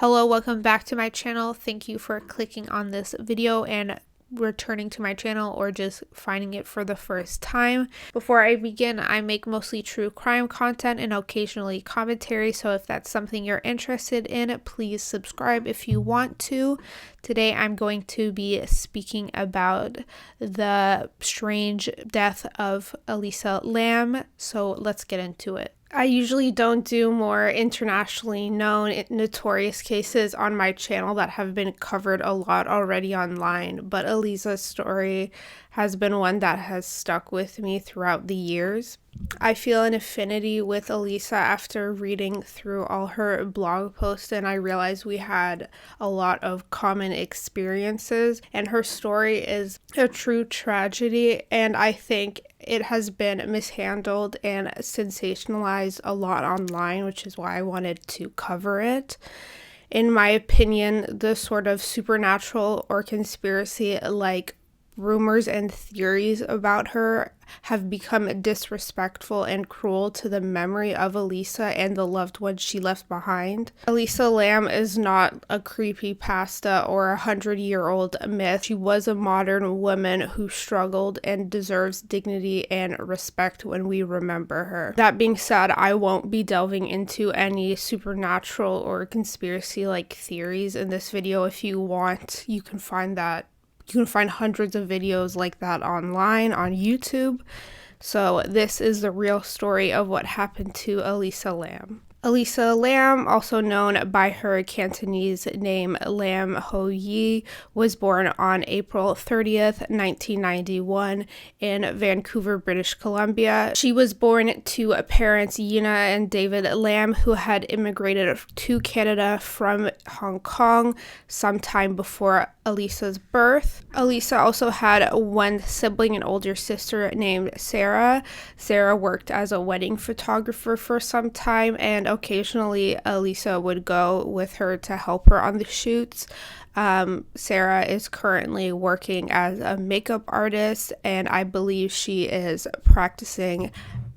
Hello, welcome back to my channel. Thank you for clicking on this video and returning to my channel or just finding it for the first time. Before I begin, I make mostly true crime content and occasionally commentary, so if that's something you're interested in, please subscribe if you want to. Today I'm going to be speaking about the strange death of Elisa Lam, so let's get into it. I usually don't do more internationally known notorious cases on my channel that have been covered a lot already online, but Elisa's story has been one that has stuck with me throughout the years. I feel an affinity with Elisa after reading through all her blog posts, and I realized we had a lot of common experiences, and her story is a true tragedy, and I think it has been mishandled and sensationalized a lot online, which is why I wanted to cover it. In my opinion, the sort of supernatural or conspiracy like rumors and theories about her have become disrespectful and cruel to the memory of Elisa and the loved ones she left behind. Elisa Lam is not a creepypasta or a 100-year-old myth. She was a modern woman who struggled and deserves dignity and respect when we remember her. That being said, I won't be delving into any supernatural or conspiracy-like theories in this video. If you want, you can find hundreds of videos like that online on YouTube. So this is the real story of what happened to Elisa Lam. Elisa Lam, also known by her Cantonese name Lam Ho Yi, was born on April 30th, 1991 in Vancouver, British Columbia. She was born to parents Yina and David Lam, who had immigrated to Canada from Hong Kong sometime before Elisa's birth. Elisa also had one sibling, an older sister named Sarah. Sarah worked as a wedding photographer for some time, and occasionally Elisa would go with her to help her on the shoots. Sarah is currently working as a makeup artist, and I believe she is practicing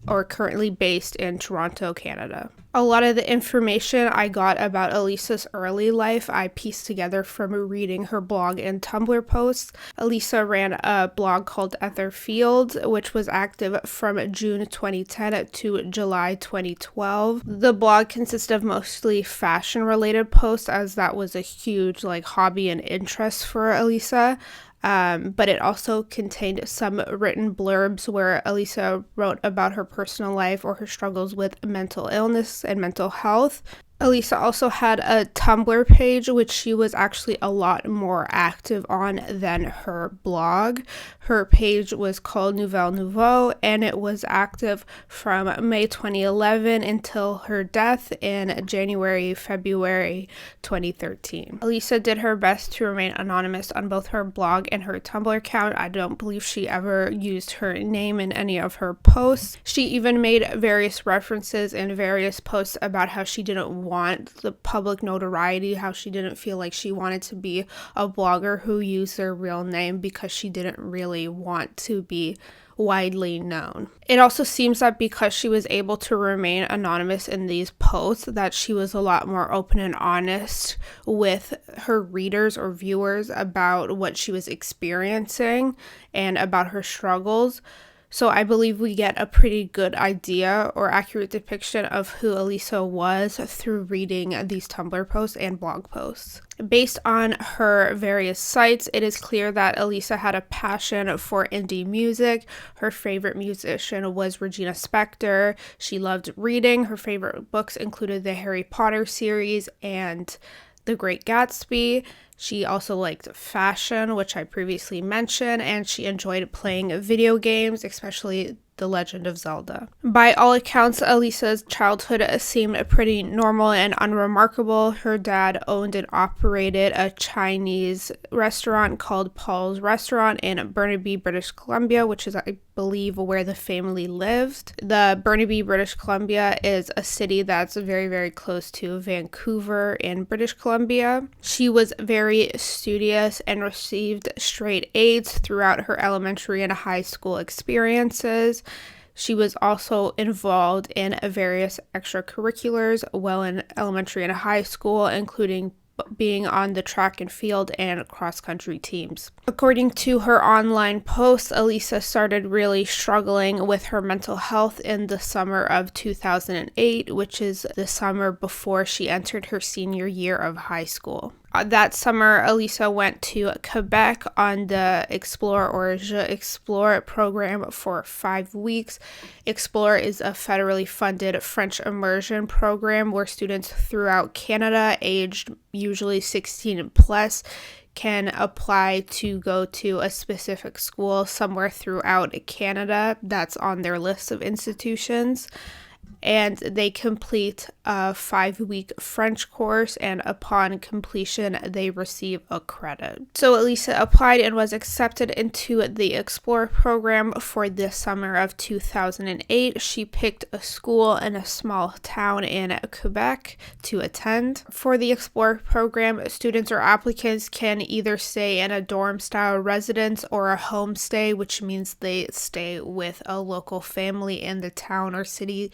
or currently based in Toronto, Canada. A lot of the information I got about Elisa's early life I pieced together from reading her blog and Tumblr posts. Elisa ran a blog called Ether Fields, which was active from June 2010 to July 2012. The blog consisted of mostly fashion-related posts, as that was a huge hobby and interest for Elisa. But it also contained some written blurbs where Elisa wrote about her personal life or her struggles with mental illness and mental health. Elisa also had a Tumblr page, which she was actually a lot more active on than her blog. Her page was called Nouvelle Nouveau, and it was active from May 2011 until her death in February 2013. Elisa did her best to remain anonymous on both her blog and her Tumblr account. I don't believe she ever used her name in any of her posts. She even made various references in various posts about how she didn't want the public notoriety, how she didn't feel like she wanted to be a blogger who used their real name because she didn't really want to be widely known. It also seems that because she was able to remain anonymous in these posts, that she was a lot more open and honest with her readers or viewers about what she was experiencing and about her struggles. So I believe we get a pretty good idea or accurate depiction of who Elisa was through reading these Tumblr posts and blog posts. Based on her various sites, it is clear that Elisa had a passion for indie music. Her favorite musician was Regina Spektor. She loved reading. Her favorite books included the Harry Potter series and The Great Gatsby. She also liked fashion, which I previously mentioned, and she enjoyed playing video games, especially The Legend of Zelda. By all accounts, Elisa's childhood seemed pretty normal and unremarkable. Her dad owned and operated a Chinese restaurant called Paul's Restaurant in Burnaby, British Columbia, which is, I believe, where the family lived. The Burnaby, British Columbia is a city that's very, very close to Vancouver in British Columbia. She was very studious and received straight A's throughout her elementary and high school experiences. She was also involved in various extracurriculars while in elementary and high school, including being on the track and field and cross-country teams. According to her online posts, Elisa started really struggling with her mental health in the summer of 2008, which is the summer before she entered her senior year of high school. That summer, Elisa went to Quebec on the Explore or Je Explore program for 5 weeks. Explore is a federally funded French immersion program where students throughout Canada, aged usually 16 plus, can apply to go to a specific school somewhere throughout Canada that's on their list of institutions. And they complete a 5-week French course, and upon completion, they receive a credit. So Elisa applied and was accepted into the Explore program for the summer of 2008. She picked a school in a small town in Quebec to attend. For the Explore program, students or applicants can either stay in a dorm-style residence or a homestay, which means they stay with a local family in the town or city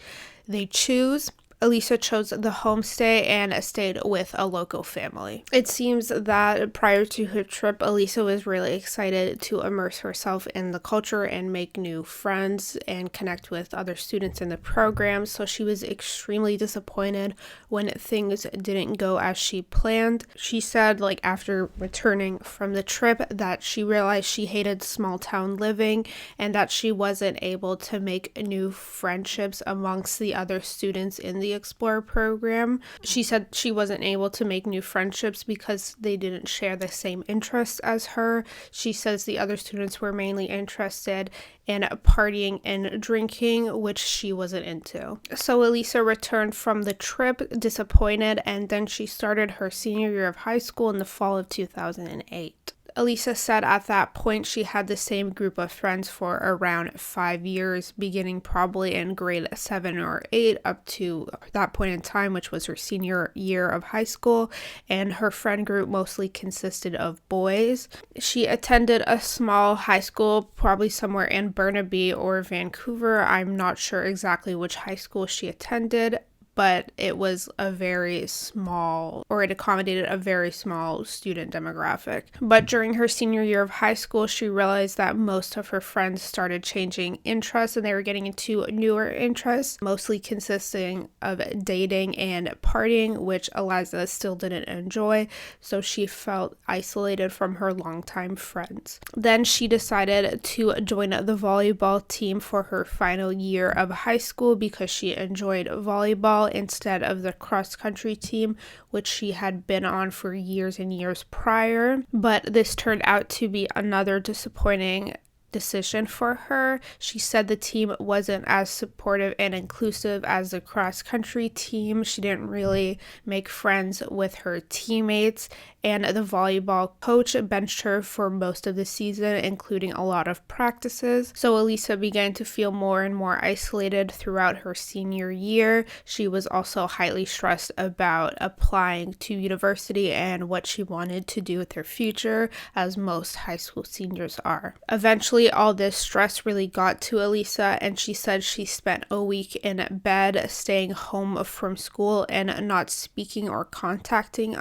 they choose. Elisa chose the homestay and stayed with a local family. It seems that prior to her trip, Elisa was really excited to immerse herself in the culture and make new friends and connect with other students in the program, so she was extremely disappointed when things didn't go as she planned. She said, after returning from the trip, that she realized she hated small town living and that she wasn't able to make new friendships amongst the other students in the Explore program. She said she wasn't able to make new friendships because they didn't share the same interests as her. She says the other students were mainly interested in partying and drinking, which she wasn't into. So Elisa returned from the trip disappointed, and then she started her senior year of high school in the fall of 2008. Elisa said at that point she had the same group of friends for around 5 years, beginning probably in grade 7 or 8 up to that point in time, which was her senior year of high school, and her friend group mostly consisted of boys. She attended a small high school, probably somewhere in Burnaby or Vancouver. I'm not sure exactly which high school she attended, but it was a very small, or it accommodated a very small student demographic. But during her senior year of high school, she realized that most of her friends started changing interests and they were getting into newer interests, mostly consisting of dating and partying, which Eliza still didn't enjoy, so she felt isolated from her longtime friends. Then she decided to join the volleyball team for her final year of high school because she enjoyed volleyball instead of the cross-country team, which she had been on for years and years prior. But this turned out to be another disappointing decision for her. She said the team wasn't as supportive and inclusive as the cross-country team. She didn't really make friends with her teammates, and the volleyball coach benched her for most of the season, including a lot of practices. So Elisa began to feel more and more isolated throughout her senior year. She was also highly stressed about applying to university and what she wanted to do with her future, as most high school seniors are. Eventually, all this stress really got to Elisa, and she said she spent a week in bed, staying home from school and not speaking to or contacting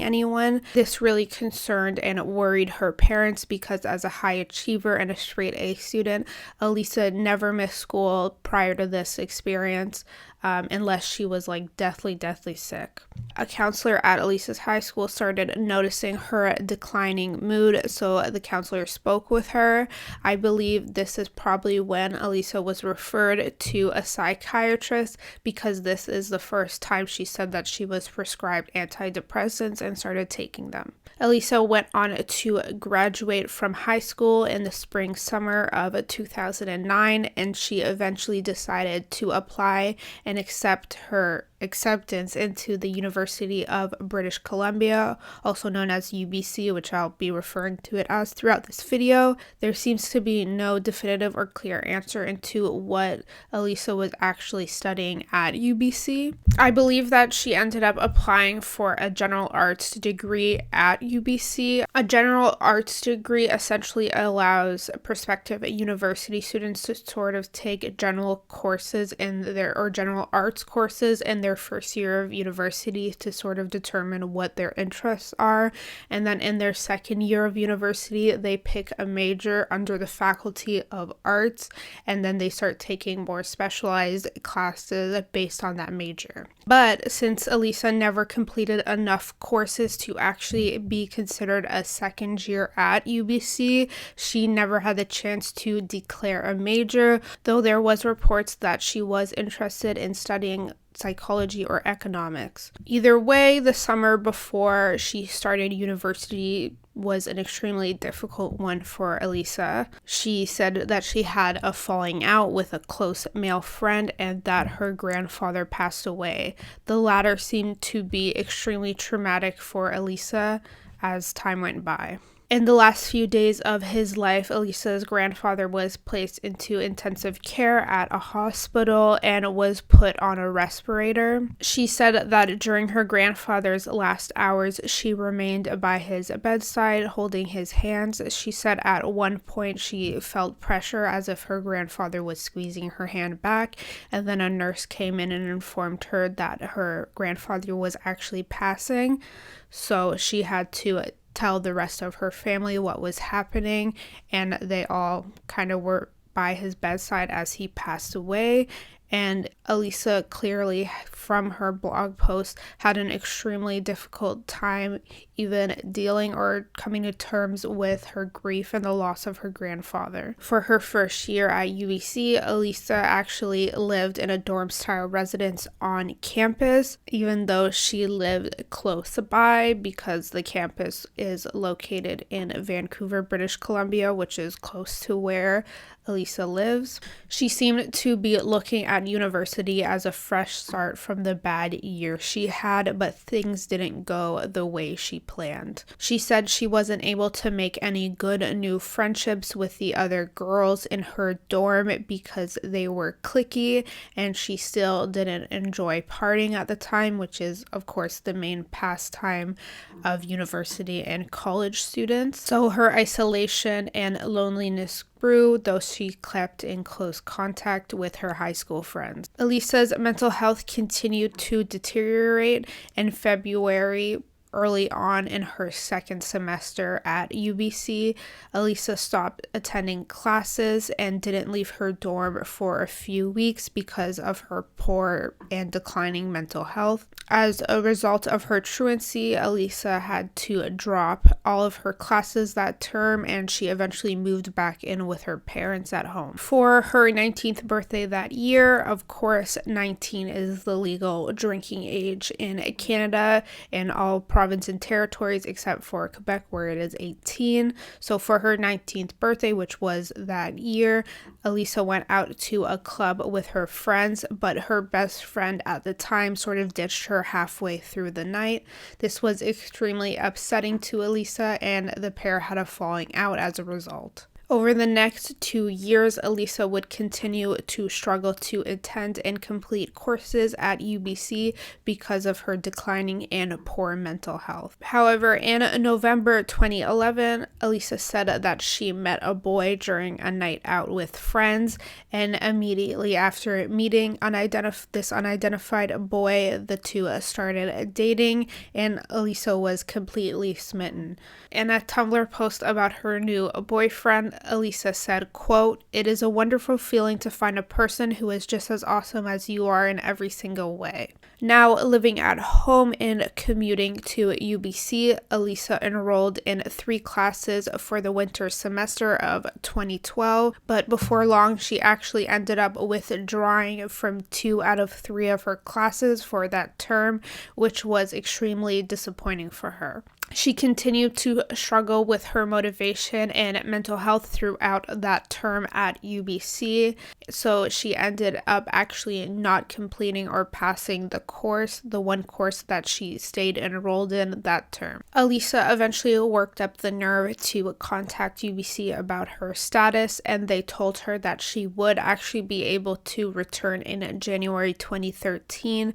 anyone. This really concerned and worried her parents because as a high achiever and a straight A student, Elisa never missed school prior to this experience, unless she was deathly sick. A counselor at Elisa's high school started noticing her declining mood, so the counselor spoke with her. I believe this is probably when Elisa was referred to a psychiatrist, because this is the first time she said that she was prescribed antidepressants and started taking them. Elisa went on to graduate from high school in the summer of 2009, and she eventually decided to apply and accept her acceptance into the University of British Columbia, also known as UBC, which I'll be referring to it as throughout this video. There seems to be no definitive or clear answer into what Elisa was actually studying at UBC. I believe that she ended up applying for a general arts degree at UBC. A general arts degree essentially allows prospective university students to sort of take general courses general arts courses in their first year of university to sort of determine what their interests are, and then in their second year of university they pick a major under the faculty of arts, and then they start taking more specialized classes based on that major. But since Elisa never completed enough courses to actually be considered a second year at UBC, she never had the chance to declare a major, though there was reports that she was interested in studying psychology or economics. Either way, the summer before she started university was an extremely difficult one for Elisa. She said that she had a falling out with a close male friend and that her grandfather passed away. The latter seemed to be extremely traumatic for Elisa as time went by. In the last few days of his life, Elisa's grandfather was placed into intensive care at a hospital and was put on a respirator. She said that during her grandfather's last hours, she remained by his bedside, holding his hands. She said at one point she felt pressure as if her grandfather was squeezing her hand back, and then a nurse came in and informed her that her grandfather was actually passing, so she had to tell the rest of her family what was happening, and they all kind of were by his bedside as he passed away. And Elisa clearly, from her blog post, had an extremely difficult time even dealing or coming to terms with her grief and the loss of her grandfather. For her first year at UBC, Elisa actually lived in a dorm-style residence on campus, even though she lived close by, because the campus is located in Vancouver, British Columbia, which is close to where Elisa lives. She seemed to be looking at university as a fresh start from the bad year she had, but things didn't go the way she planned. She said she wasn't able to make any good new friendships with the other girls in her dorm because they were cliquey, and she still didn't enjoy partying at the time, which is of course the main pastime of university and college students. So her isolation and loneliness grew, though she kept in close contact with her high school friends. Elisa's mental health continued to deteriorate. In February, early on in her second semester at UBC, Elisa stopped attending classes and didn't leave her dorm for a few weeks because of her poor and declining mental health. As a result of her truancy, Elisa had to drop all of her classes that term, and she eventually moved back in with her parents at home. For her 19th birthday that year, of course, 19 is the legal drinking age in Canada and all province and territories except for Quebec, where it is 18. So for her 19th birthday, which was that year, Elisa went out to a club with her friends, but her best friend at the time sort of ditched her halfway through the night. This was extremely upsetting to Elisa, and the pair had a falling out as a result. Over the next 2 years, Elisa would continue to struggle to attend and complete courses at UBC because of her declining and poor mental health. However, in November 2011, Elisa said that she met a boy during a night out with friends, and immediately after meeting this unidentified boy, the two started dating, and Elisa was completely smitten. In a Tumblr post about her new boyfriend, Elisa said, quote, "It is a wonderful feeling to find a person who is just as awesome as you are in every single way." Now living at home and commuting to UBC, Elisa enrolled in 3 classes for the winter semester of 2012, but before long she actually ended up withdrawing from 2 out of 3 of her classes for that term, which was extremely disappointing for her. She continued to struggle with her motivation and mental health throughout that term at UBC, so she ended up actually not completing or passing the one course that she stayed enrolled in that term. Elisa eventually worked up the nerve to contact UBC about her status, and they told her that she would actually be able to return in January 2013,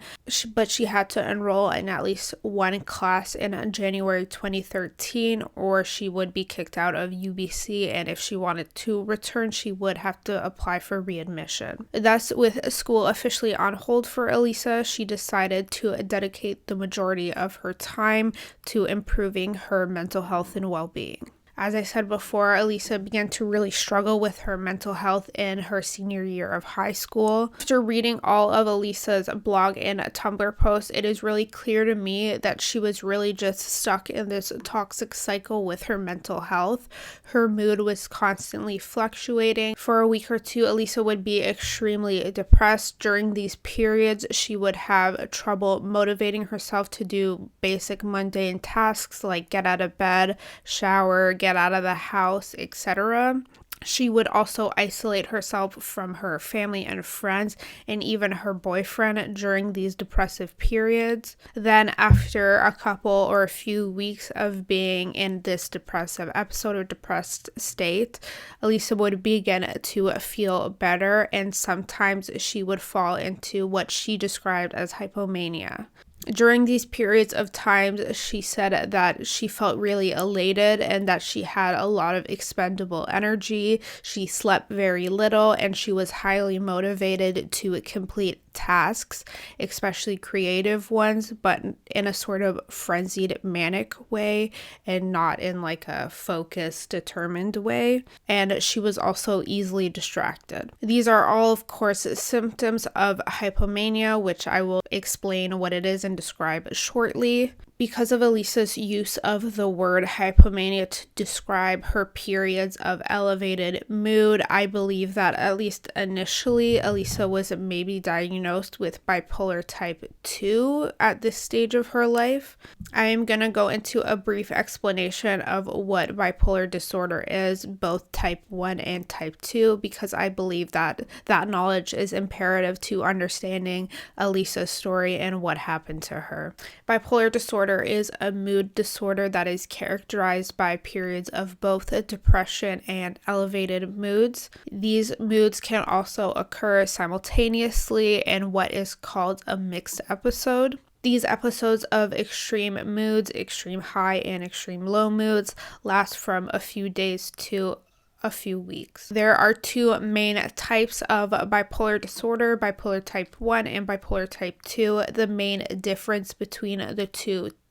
but she had to enroll in at least one class in January 2013 or she would be kicked out of UBC, and if she wanted to return she would have to apply for readmission. Thus, with school officially on hold for Elisa, she decided to dedicate the majority of her time to improving her mental health and well-being. As I said before, Elisa began to really struggle with her mental health in her senior year of high school. After reading all of Elisa's blog and Tumblr posts, it is really clear to me that she was really just stuck in this toxic cycle with her mental health. Her mood was constantly fluctuating. For a week or two, Elisa would be extremely depressed. During these periods, she would have trouble motivating herself to do basic mundane tasks like get out of bed, shower, get out of the house, etc. She would also isolate herself from her family and friends and even her boyfriend during these depressive periods. Then after a couple or a few weeks of being in this depressive episode or depressed state, Elisa would begin to feel better, and sometimes she would fall into what she described as hypomania. During these periods of time, she said that she felt really elated and that she had a lot of expendable energy. She slept very little and she was highly motivated to complete tasks, especially creative ones, but in a sort of frenzied, manic way and not in like a focused, determined way. And she was also easily distracted. These are all, of course, symptoms of hypomania, which I will explain what it is and describe shortly. Because of Elisa's use of the word hypomania to describe her periods of elevated mood, I believe that at least initially Elisa was maybe diagnosed with bipolar type 2 at this stage of her life. I am going to go into a brief explanation of what bipolar disorder is, both type 1 and type 2, because I believe that that knowledge is imperative to understanding Elisa's story and what happened to her. Bipolar disorder is a mood disorder that is characterized by periods of both depression and elevated moods. These moods can also occur simultaneously in what is called a mixed episode. These episodes of extreme moods, extreme high and extreme low moods, last from a few days to a few weeks. There are two main types of bipolar disorder, bipolar type 1 and bipolar type 2. The main difference between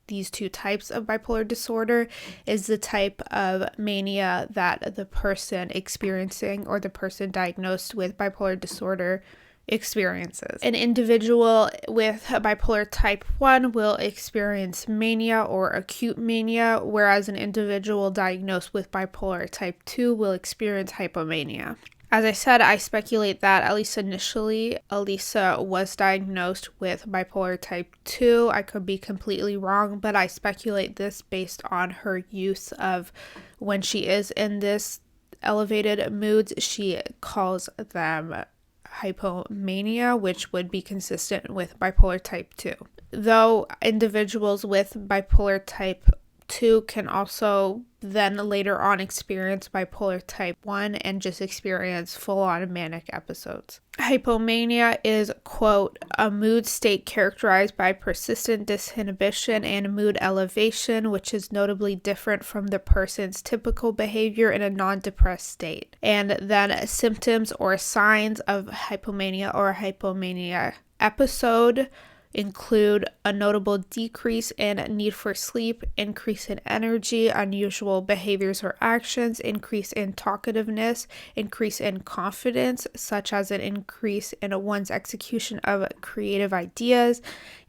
these two types of bipolar disorder is the type of mania that the person experiencing or the person diagnosed with bipolar disorder experiences. An individual with bipolar type 1 will experience mania or acute mania, whereas an individual diagnosed with bipolar type 2 will experience hypomania. As I said, I speculate that at least initially, Elisa was diagnosed with bipolar type 2. I could be completely wrong, but I speculate this based on her use of when she is in this elevated moods, she calls them hypomania, which would be consistent with bipolar type 2. Though individuals with bipolar type 2 can also then later on experience bipolar type 1 and just experience full-on manic episodes. Hypomania is, quote, a mood state characterized by persistent disinhibition and mood elevation, which is notably different from the person's typical behavior in a non-depressed state. And then symptoms or signs of hypomania or hypomania episode include a notable decrease in need for sleep, increase in energy, unusual behaviors or actions, increase in talkativeness, increase in confidence, such as an increase in one's execution of creative ideas,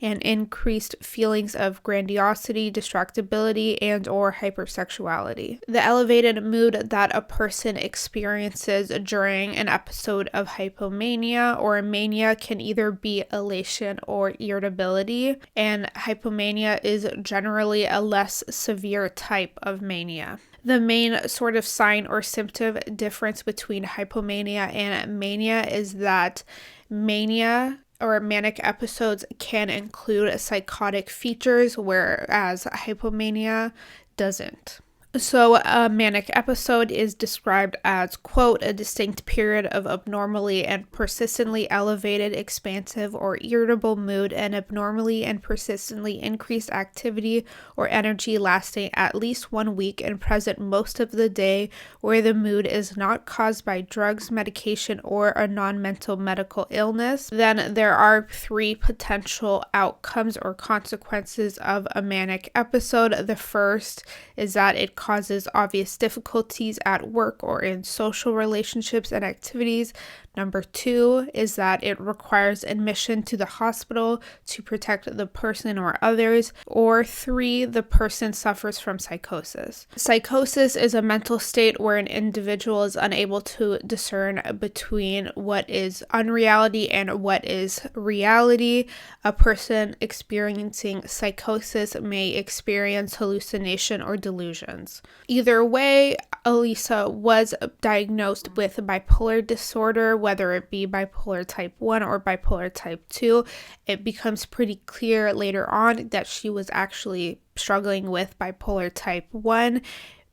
and increased feelings of grandiosity, distractibility, and or hypersexuality. The elevated mood that a person experiences during an episode of hypomania or mania can either be elation or irritability, and hypomania is generally a less severe type of mania. The main sort of sign or symptom difference between hypomania and mania is that mania or manic episodes can include psychotic features, whereas hypomania doesn't. So a manic episode is described as, quote, a distinct period of abnormally and persistently elevated, expansive, or irritable mood and abnormally and persistently increased activity or energy lasting at least 1 week and present most of the day, where the mood is not caused by drugs, medication, or a non-mental medical illness. Then there are 3 potential outcomes or consequences of a manic episode. The first is that it causes obvious difficulties at work or in social relationships and activities. Number 2 is that it requires admission to the hospital to protect the person or others. Or 3, the person suffers from psychosis. Psychosis is a mental state where an individual is unable to discern between what is unreality and what is reality. A person experiencing psychosis may experience hallucination or delusions. Either way, Elisa was diagnosed with bipolar disorder, whether it be bipolar type 1 or bipolar type 2. It becomes pretty clear later on that she was actually struggling with bipolar type 1.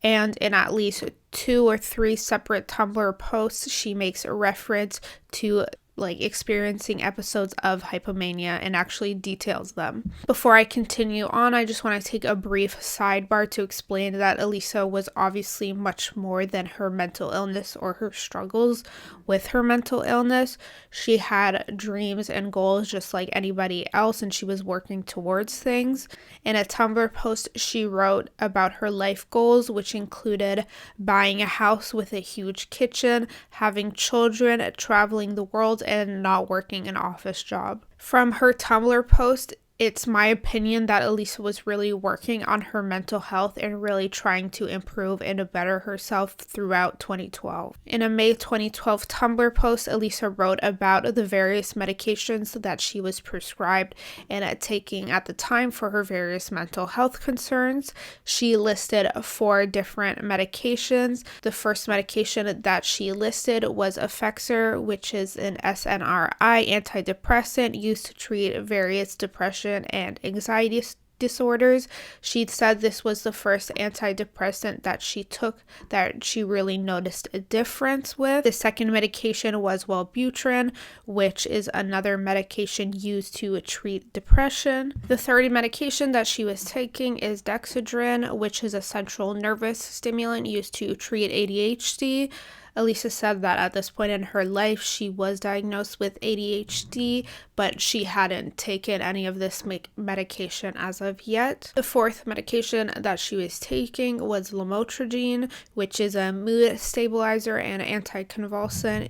And in at least 2 or 3 separate Tumblr posts, she makes a reference to experiencing episodes of hypomania and actually details them. Before I continue on, I just want to take a brief sidebar to explain that Elisa was obviously much more than her mental illness or her struggles with her mental illness. She had dreams and goals just like anybody else, and she was working towards things. In a Tumblr post, she wrote about her life goals, which included buying a house with a huge kitchen, having children, traveling the world, and not working an office job. From her Tumblr post, it's my opinion that Elisa was really working on her mental health and really trying to improve and better herself throughout 2012. In a May 2012 Tumblr post, Elisa wrote about the various medications that she was prescribed and taking at the time for her various mental health concerns. She listed 4 different medications. The first medication that she listed was Effexor, which is an SNRI antidepressant used to treat various depression and anxiety disorders. She said this was the first antidepressant that she took that she really noticed a difference with. The second medication was Wellbutrin, which is another medication used to treat depression. The third medication that she was taking is Dexedrine, which is a central nervous stimulant used to treat ADHD. Elisa said that at this point in her life, she was diagnosed with ADHD, but she hadn't taken any of this medication as of yet. The fourth medication that she was taking was Lamotrigine, which is a mood stabilizer and anticonvulsant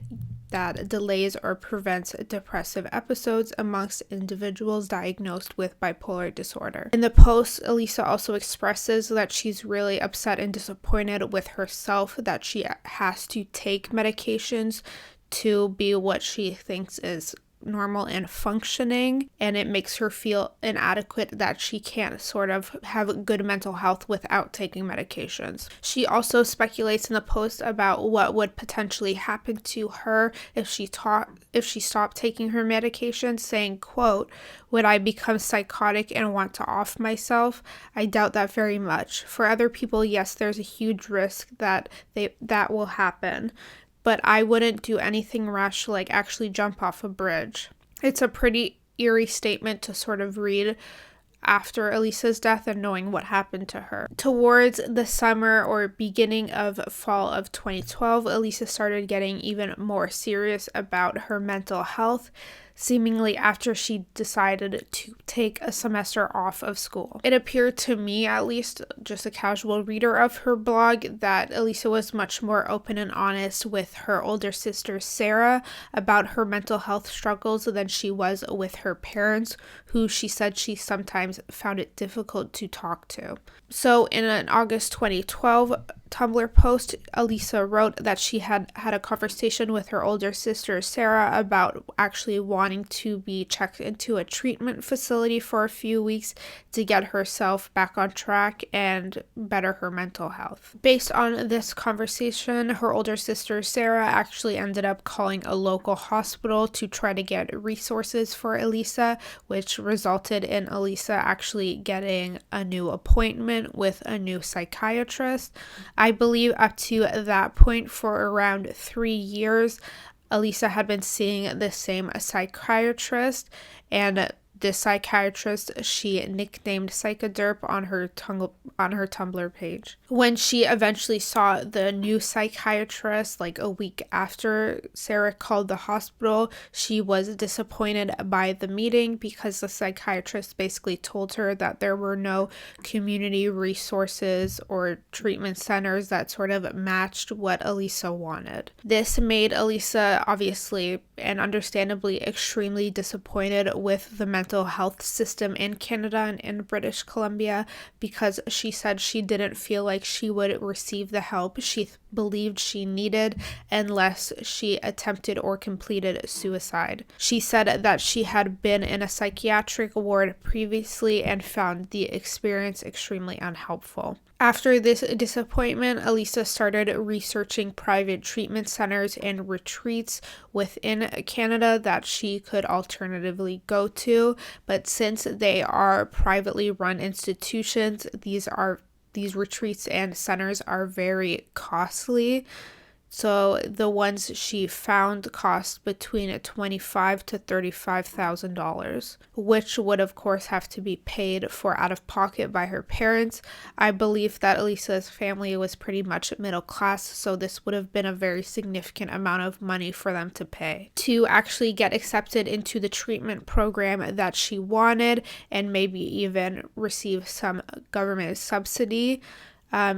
that delays or prevents depressive episodes amongst individuals diagnosed with bipolar disorder. In the post, Elisa also expresses that she's really upset and disappointed with herself that she has to take medications to be what she thinks is normal and functioning, and it makes her feel inadequate that she can't sort of have good mental health without taking medications. She also speculates in the post about what would potentially happen to her if she stopped taking her medications, saying, quote, "Would I become psychotic and want to off myself? I doubt that very much. For other people, yes, there's a huge risk that will happen. But I wouldn't do anything rash like actually jump off a bridge." It's a pretty eerie statement to sort of read after Elisa's death and knowing what happened to her. Towards the summer or beginning of fall of 2012, Elisa started getting even more serious about her mental health, seemingly after she decided to take a semester off of school. It appeared to me, at least just a casual reader of her blog, that Elisa was much more open and honest with her older sister Sarah about her mental health struggles than she was with her parents, who she said she sometimes found it difficult to talk to. So in an August 2012 Tumblr post, Elisa wrote that she had a conversation with her older sister Sarah about actually wanting to be checked into a treatment facility for a few weeks to get herself back on track and better her mental health. Based on this conversation, her older sister Sarah actually ended up calling a local hospital to try to get resources for Elisa, which resulted in Elisa actually getting a new appointment with a new psychiatrist. I believe up to that point, for around 3 years, Elisa had been seeing the same psychiatrist, and this psychiatrist she nicknamed Psychoderp on her Tumblr page. When she eventually saw the new psychiatrist, like a week after Sarah called the hospital, she was disappointed by the meeting because the psychiatrist basically told her that there were no community resources or treatment centers that sort of matched what Elisa wanted. This made Elisa obviously and understandably extremely disappointed with the mental health system in Canada and in British Columbia, because she said she didn't feel like she would receive the help she believed she needed unless she attempted or completed suicide. She said that she had been in a psychiatric ward previously and found the experience extremely unhelpful. After this disappointment, Elisa started researching private treatment centers and retreats within Canada that she could alternatively go to, but since they are privately run institutions, these retreats and centers are very costly. So the ones she found cost between $25,000 to $35,000, which would of course have to be paid for out of pocket by her parents. I believe that Elisa's family was pretty much middle class, so this would have been a very significant amount of money for them to pay to actually get accepted into the treatment program that she wanted and maybe even receive some government subsidy.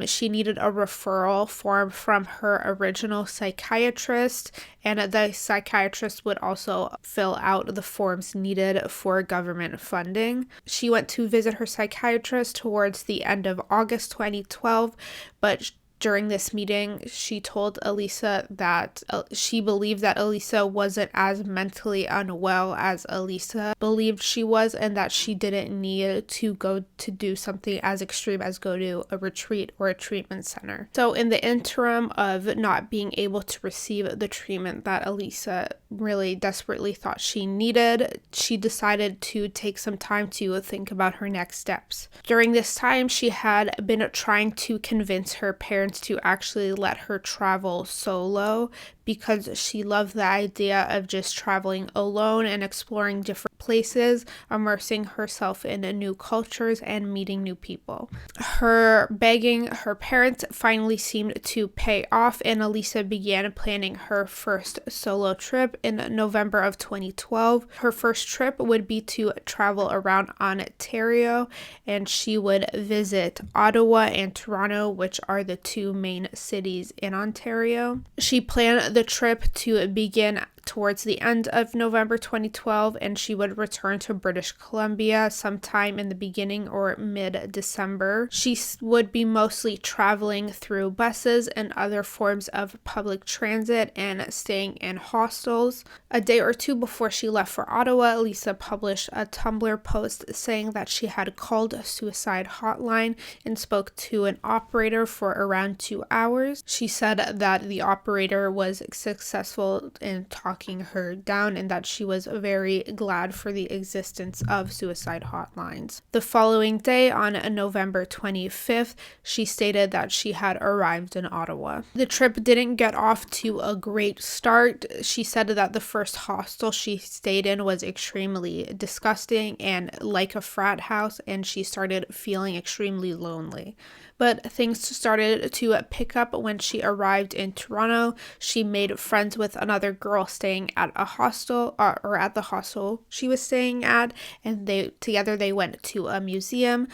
She needed a referral form from her original psychiatrist, and the psychiatrist would also fill out the forms needed for government funding. She went to visit her psychiatrist towards the end of August 2012, but during this meeting, she told Elisa that she believed that Elisa wasn't as mentally unwell as Elisa believed she was, and that she didn't need to go to do something as extreme as go to a retreat or a treatment center. So in the interim of not being able to receive the treatment that Elisa really desperately thought she needed, she decided to take some time to think about her next steps. During this time, she had been trying to convince her parents to actually let her travel solo because she loved the idea of just traveling alone and exploring different places, immersing herself in new cultures and meeting new people. Her begging her parents finally seemed to pay off, and Elisa began planning her first solo trip in November of 2012. Her first trip would be to travel around Ontario, and she would visit Ottawa and Toronto, which are the two main cities in Ontario. She planned the trip to begin towards the end of November 2012, and she would return to British Columbia sometime in the beginning or mid-December. She would be mostly traveling through buses and other forms of public transit and staying in hostels. A day or two before she left for Ottawa, Elisa published a Tumblr post saying that she had called a suicide hotline and spoke to an operator for around 2 hours. She said that the operator was successful in talking her down and that she was very glad for the existence of suicide hotlines. The following day, on November 25th, she stated that she had arrived in Ottawa. The trip didn't get off to a great start. She said that the first hostel she stayed in was extremely disgusting and like a frat house, and she started feeling extremely lonely. But things started to pick up when she arrived in Toronto. She made friends with another girl staying at a hostel, or at the hostel she was staying at, and they went to a museum.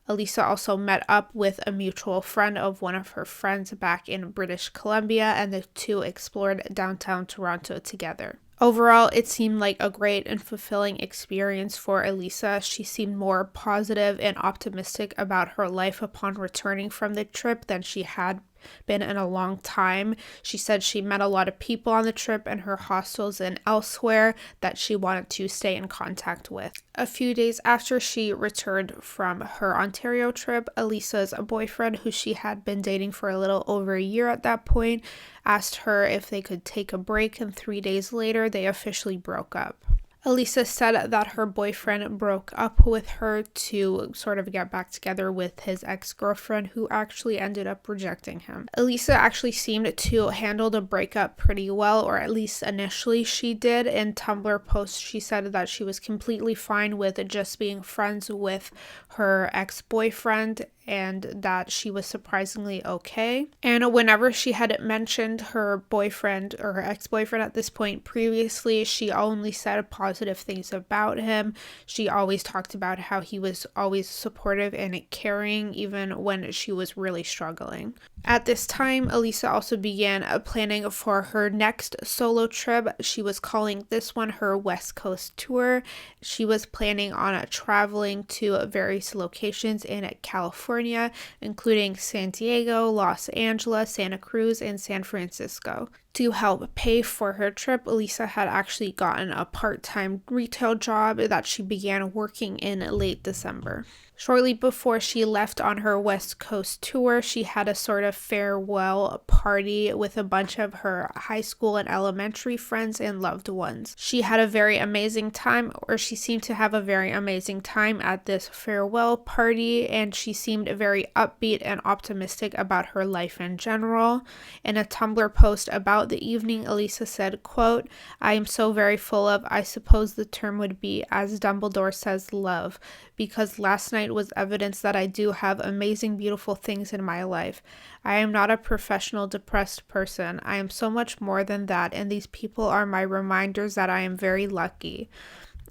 Elisa also met up with a mutual friend of one of her friends back in British Columbia, and the two explored downtown Toronto together. Overall, it seemed like a great and fulfilling experience for Elisa. She seemed more positive and optimistic about her life upon returning from the trip than she had been in a long time. She said she met a lot of people on the trip in her hostels and elsewhere that she wanted to stay in contact with. A few days after she returned from her Ontario trip, Elisa's boyfriend, who she had been dating for a little over a year at that point, asked her if they could take a break, and 3 days later they officially broke up. Elisa said that her boyfriend broke up with her to sort of get back together with his ex-girlfriend, who actually ended up rejecting him. Elisa actually seemed to handle the breakup pretty well, or at least initially she did. In Tumblr posts, she said that she was completely fine with just being friends with her ex-boyfriend, and that she was surprisingly okay. And whenever she had mentioned her boyfriend, or her ex-boyfriend at this point previously, she only said positive things about him. She always talked about how he was always supportive and caring, even when she was really struggling. At this time, Elisa also began planning for her next solo trip. She was calling this one her West Coast tour. She was planning on traveling to various locations in California, including San Diego, Los Angeles, Santa Cruz, and San Francisco. To help pay for her trip, Elisa had actually gotten a part-time retail job that she began working in late December. Shortly before she left on her West Coast tour, she had a sort of farewell party with a bunch of her high school and elementary friends and loved ones. She had a very amazing time, or she seemed to have a very amazing time at this farewell party, and she seemed very upbeat and optimistic about her life in general. In a Tumblr post about the evening, Elisa said, quote, "I am so very full of, I suppose the term would be, as Dumbledore says, love, because last night was evidence that I do have amazing, beautiful things in my life. I am not a professional depressed person. I am so much more than that, and these people are my reminders that I am very lucky.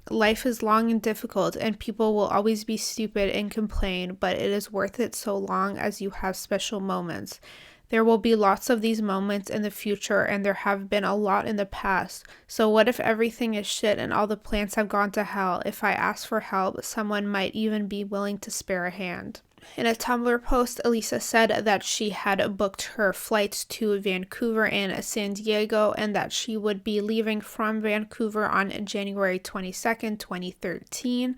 Life is long and difficult, and people will always be stupid and complain, but it is worth it so long as you have special moments. There will be lots of these moments in the future, and there have been a lot in the past. So what if everything is shit and all the plans have gone to hell? If I ask for help, someone might even be willing to spare a hand." In a Tumblr post, Elisa said that she had booked her flights to Vancouver and San Diego, and that she would be leaving from Vancouver on January 22nd, 2013.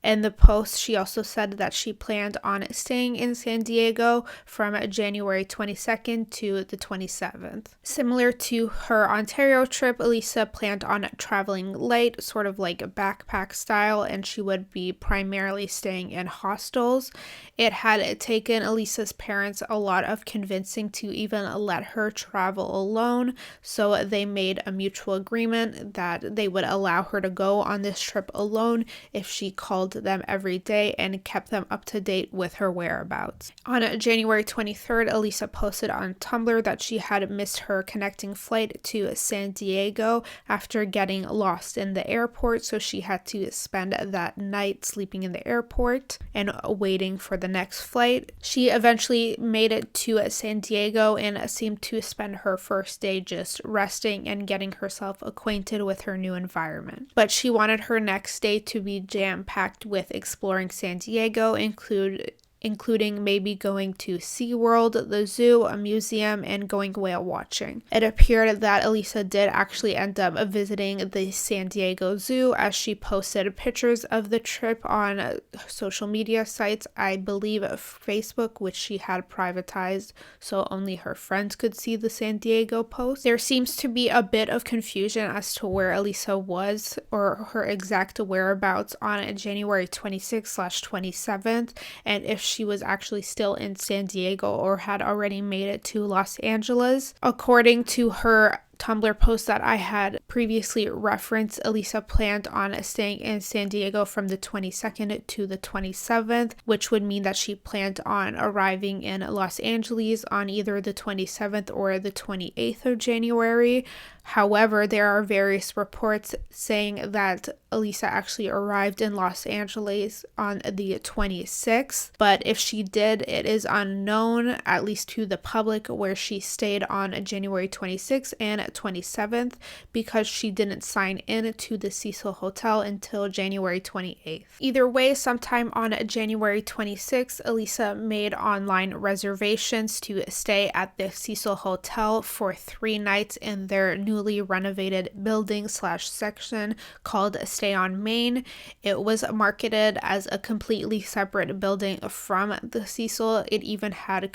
In the post, she also said that she planned on staying in San Diego from January 22nd to the 27th. Similar to her Ontario trip, Elisa planned on traveling light, sort of like a backpack style, and she would be primarily staying in hostels. It had taken Elisa's parents a lot of convincing to even let her travel alone, so they made a mutual agreement that they would allow her to go on this trip alone if she called them every day and kept them up to date with her whereabouts. On January 23rd, Elisa posted on Tumblr that she had missed her connecting flight to San Diego after getting lost in the airport, so she had to spend that night sleeping in the airport and waiting for the next flight. She eventually made it to San Diego and seemed to spend her first day just resting and getting herself acquainted with her new environment. But she wanted her next day to be jam-packed with exploring San Diego, including maybe going to SeaWorld, the zoo, a museum, and going whale watching. It appeared that Elisa did actually end up visiting the San Diego Zoo, as she posted pictures of the trip on social media sites, I believe Facebook, which she had privatized so only her friends could see the San Diego post. There seems to be a bit of confusion as to where Elisa was, or her exact whereabouts, on January 26th/27th, and if she was actually still in San Diego or had already made it to Los Angeles. According to her Tumblr post that I had previously referenced, Elisa planned on staying in San Diego from the 22nd to the 27th, which would mean that she planned on arriving in Los Angeles on either the 27th or the 28th of January. However, there are various reports saying that Elisa actually arrived in Los Angeles on the 26th, but if she did, it is unknown, at least to the public, where she stayed on January 26th and 27th, because she didn't sign in to the Cecil Hotel until January 28th. Either way, sometime on January 26th, Elisa made online reservations to stay at the Cecil Hotel for 3 nights in their newly renovated building / section called Stay on Main. It was marketed as a completely separate building from the Cecil. It even had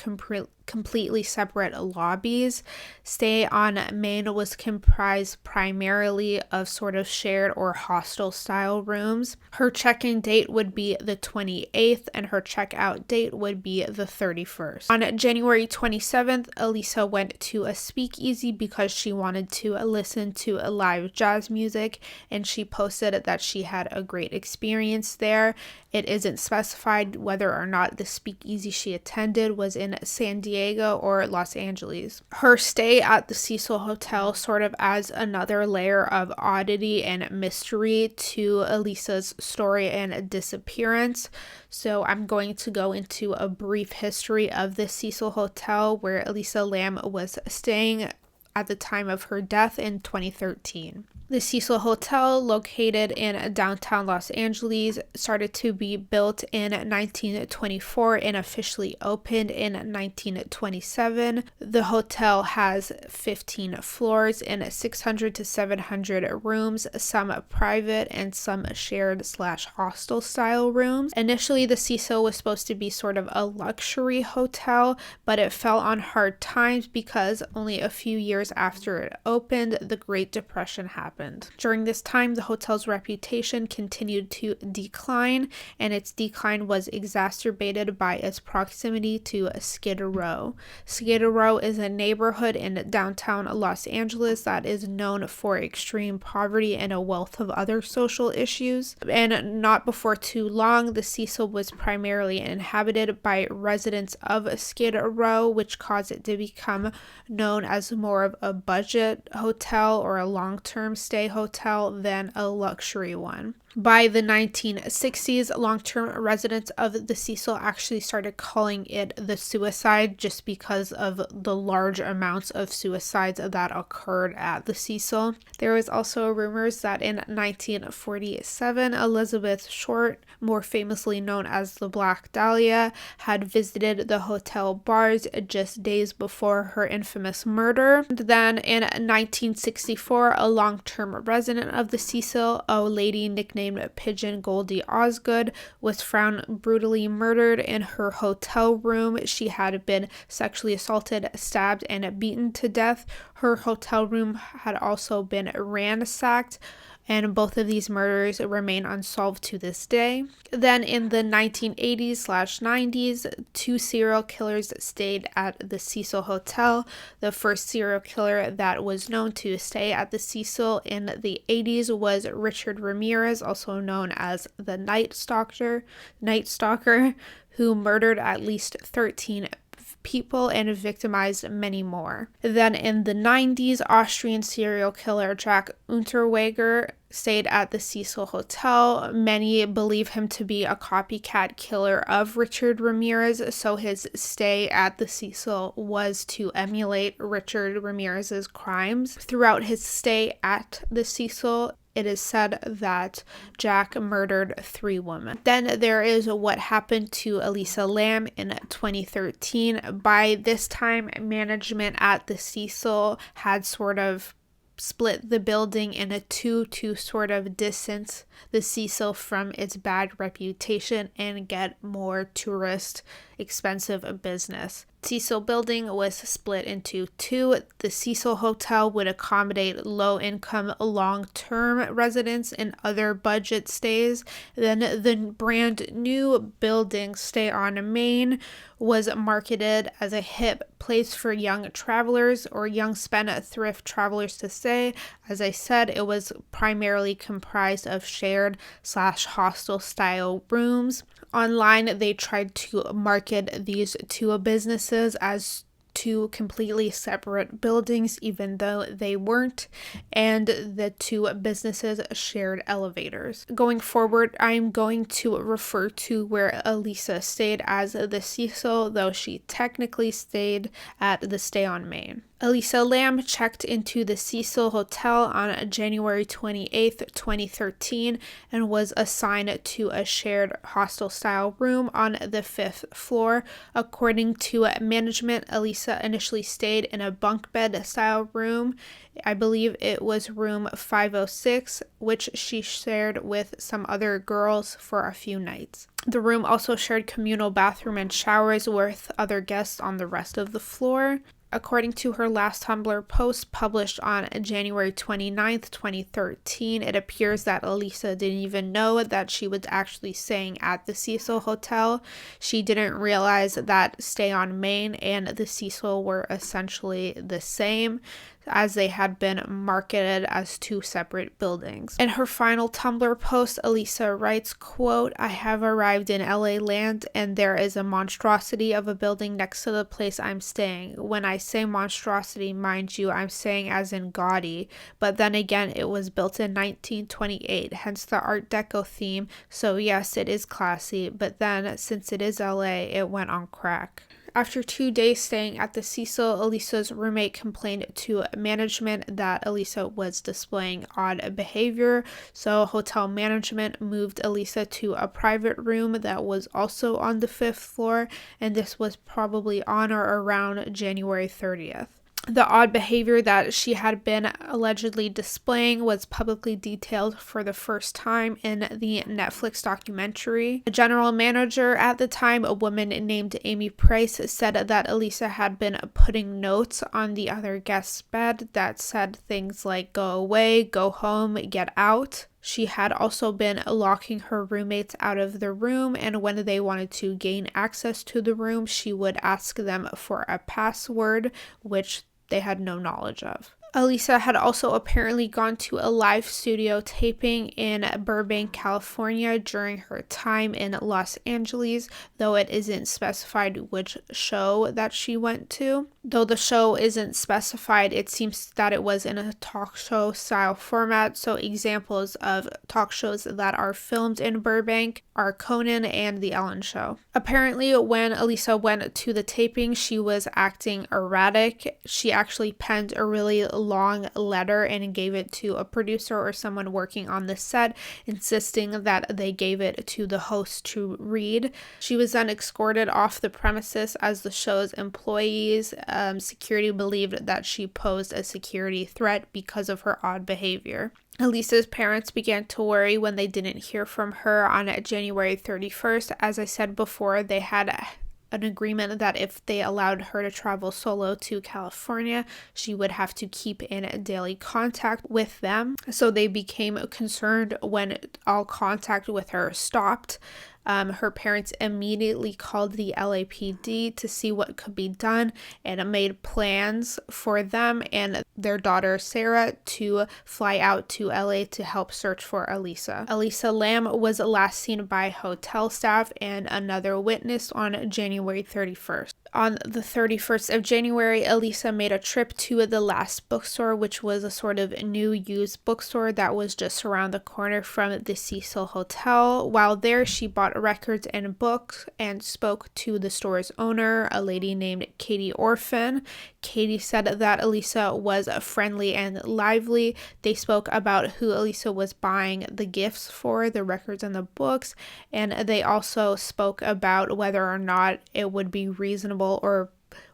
completely separate lobbies. Stay on Main was comprised primarily of sort of shared or hostel style rooms. Her check-in date would be the 28th and her check-out date would be the 31st. On January 27th, Elisa went to a speakeasy because she wanted to listen to a live jazz music, and she posted that she had a great experience there. It isn't specified whether or not the speakeasy she attended was in San Diego or Los Angeles. Her stay at the Cecil Hotel sort of adds another layer of oddity and mystery to Elisa's story and disappearance. So I'm going to go into a brief history of the Cecil Hotel where Elisa Lam was staying at the time of her death in 2013. The Cecil Hotel, located in downtown Los Angeles, started to be built in 1924 and officially opened in 1927. The hotel has 15 floors and 600 to 700 rooms, some private and some shared / hostel style rooms. Initially, the Cecil was supposed to be sort of a luxury hotel, but it fell on hard times because only a few years after it opened, the Great Depression happened. During this time, the hotel's reputation continued to decline, and its decline was exacerbated by its proximity to Skid Row. Skid Row is a neighborhood in downtown Los Angeles that is known for extreme poverty and a wealth of other social issues. And not before too long, the Cecil was primarily inhabited by residents of Skid Row, which caused it to become known as more of a budget hotel or a long-term stay hotel than a luxury one. By the 1960s, long-term residents of the Cecil actually started calling it the Suicide just because of the large amounts of suicides that occurred at the Cecil. There was also rumors that in 1947, Elizabeth Short, more famously known as the Black Dahlia, had visited the hotel bars just days before her infamous murder. Then in 1964, a long-term resident of the Cecil, a lady nicknamed Pigeon Goldie Osgood, was found brutally murdered in her hotel room. She had been sexually assaulted, stabbed, and beaten to death. Her hotel room had also been ransacked, and both of these murders remain unsolved to this day. Then in the 1980s / 90s, 2 serial killers stayed at the Cecil Hotel. The first serial killer that was known to stay at the Cecil in the 80s was Richard Ramirez, also known as the Night Stalker, who murdered at least 13 people and victimized many more. Then in the 90s, Austrian serial killer Jack Unterweger stayed at the Cecil Hotel. Many believe him to be a copycat killer of Richard Ramirez, so his stay at the Cecil was to emulate Richard Ramirez's crimes. Throughout his stay at the Cecil, it is said that Jack murdered 3 women. Then there is what happened to Elisa Lam in 2013. By this time, management at the Cecil had sort of split the building into 2 to sort of distance the Cecil from its bad reputation and get more tourist expensive business. Cecil building was split into two. The Cecil Hotel would accommodate low-income, long-term residents and other budget stays. Then the brand new building, Stay on Main, was marketed as a hip place for young travelers or young spendthrift travelers to stay. As I said, it was primarily comprised of shared/hostel style rooms. Online, they tried to market these two businesses as two completely separate buildings, even though they weren't, and the two businesses shared elevators. Going forward, I'm going to refer to where Elisa stayed as the Cecil, though she technically stayed at the Stay on Main. Elisa Lam checked into the Cecil Hotel on January 28th, 2013, and was assigned to a shared hostel-style room on the 5th floor. According to management, Elisa initially stayed in a bunk bed-style room. I believe it was room 506, which she shared with some other girls for a few nights. The room also shared communal bathroom and showers with other guests on the rest of the floor. According to her last Tumblr post published on January 29th, 2013, it appears that Elisa didn't even know that she was actually staying at the Cecil Hotel. She didn't realize that Stay on Main and the Cecil were essentially the same, as they had been marketed as two separate buildings. In her final Tumblr post, Elisa writes, quote, "I have arrived in LA land and there is a monstrosity of a building next to the place I'm staying. When I say monstrosity, mind you, I'm saying as in gaudy, but then again, it was built in 1928, hence the Art Deco theme, so yes, it is classy, but then, since it is LA, it went on crack." After 2 days staying at the Cecil, Elisa's roommate complained to management that Elisa was displaying odd behavior, so hotel management moved Elisa to a private room that was also on the 5th floor, and this was probably on or around January 30th. The odd behavior that she had been allegedly displaying was publicly detailed for the first time in the Netflix documentary. The general manager at the time, a woman named Amy Price, said that Elisa had been putting notes on the other guest's bed that said things like "go away," "go home," "get out." She had also been locking her roommates out of the room, and when they wanted to gain access to the room, she would ask them for a password, which they had no knowledge of. Elisa had also apparently gone to a live studio taping in Burbank, California during her time in Los Angeles, though it isn't specified which show that she went to. Though the show isn't specified, it seems that it was in a talk show style format, so examples of talk shows that are filmed in Burbank are Conan and The Ellen Show. Apparently, when Elisa went to the taping, she was acting erratic. She actually penned a really long letter and gave it to a producer or someone working on the set, insisting that they gave it to the host to read. She was then escorted off the premises as the show's employees. Security believed that she posed a security threat because of her odd behavior. Elisa's parents began to worry when they didn't hear from her on January 31st. As I said before, they had an agreement that if they allowed her to travel solo to California, she would have to keep in daily contact with them. So they became concerned when all contact with her stopped. Her parents immediately called the LAPD to see what could be done and made plans for them and their daughter Sarah to fly out to LA to help search for Elisa. Elisa Lam was last seen by hotel staff and another witness on January 31st. On the 31st of January, Elisa made a trip to the Last Bookstore, which was a sort of new used bookstore that was just around the corner from the Cecil Hotel. While there, she bought records and books and spoke to the store's owner, a lady named Katie Orphan. Katie said that Elisa was friendly and lively. They spoke about who Elisa was buying the gifts for, the records and the books, and they also spoke about whether or not it would be reasonable or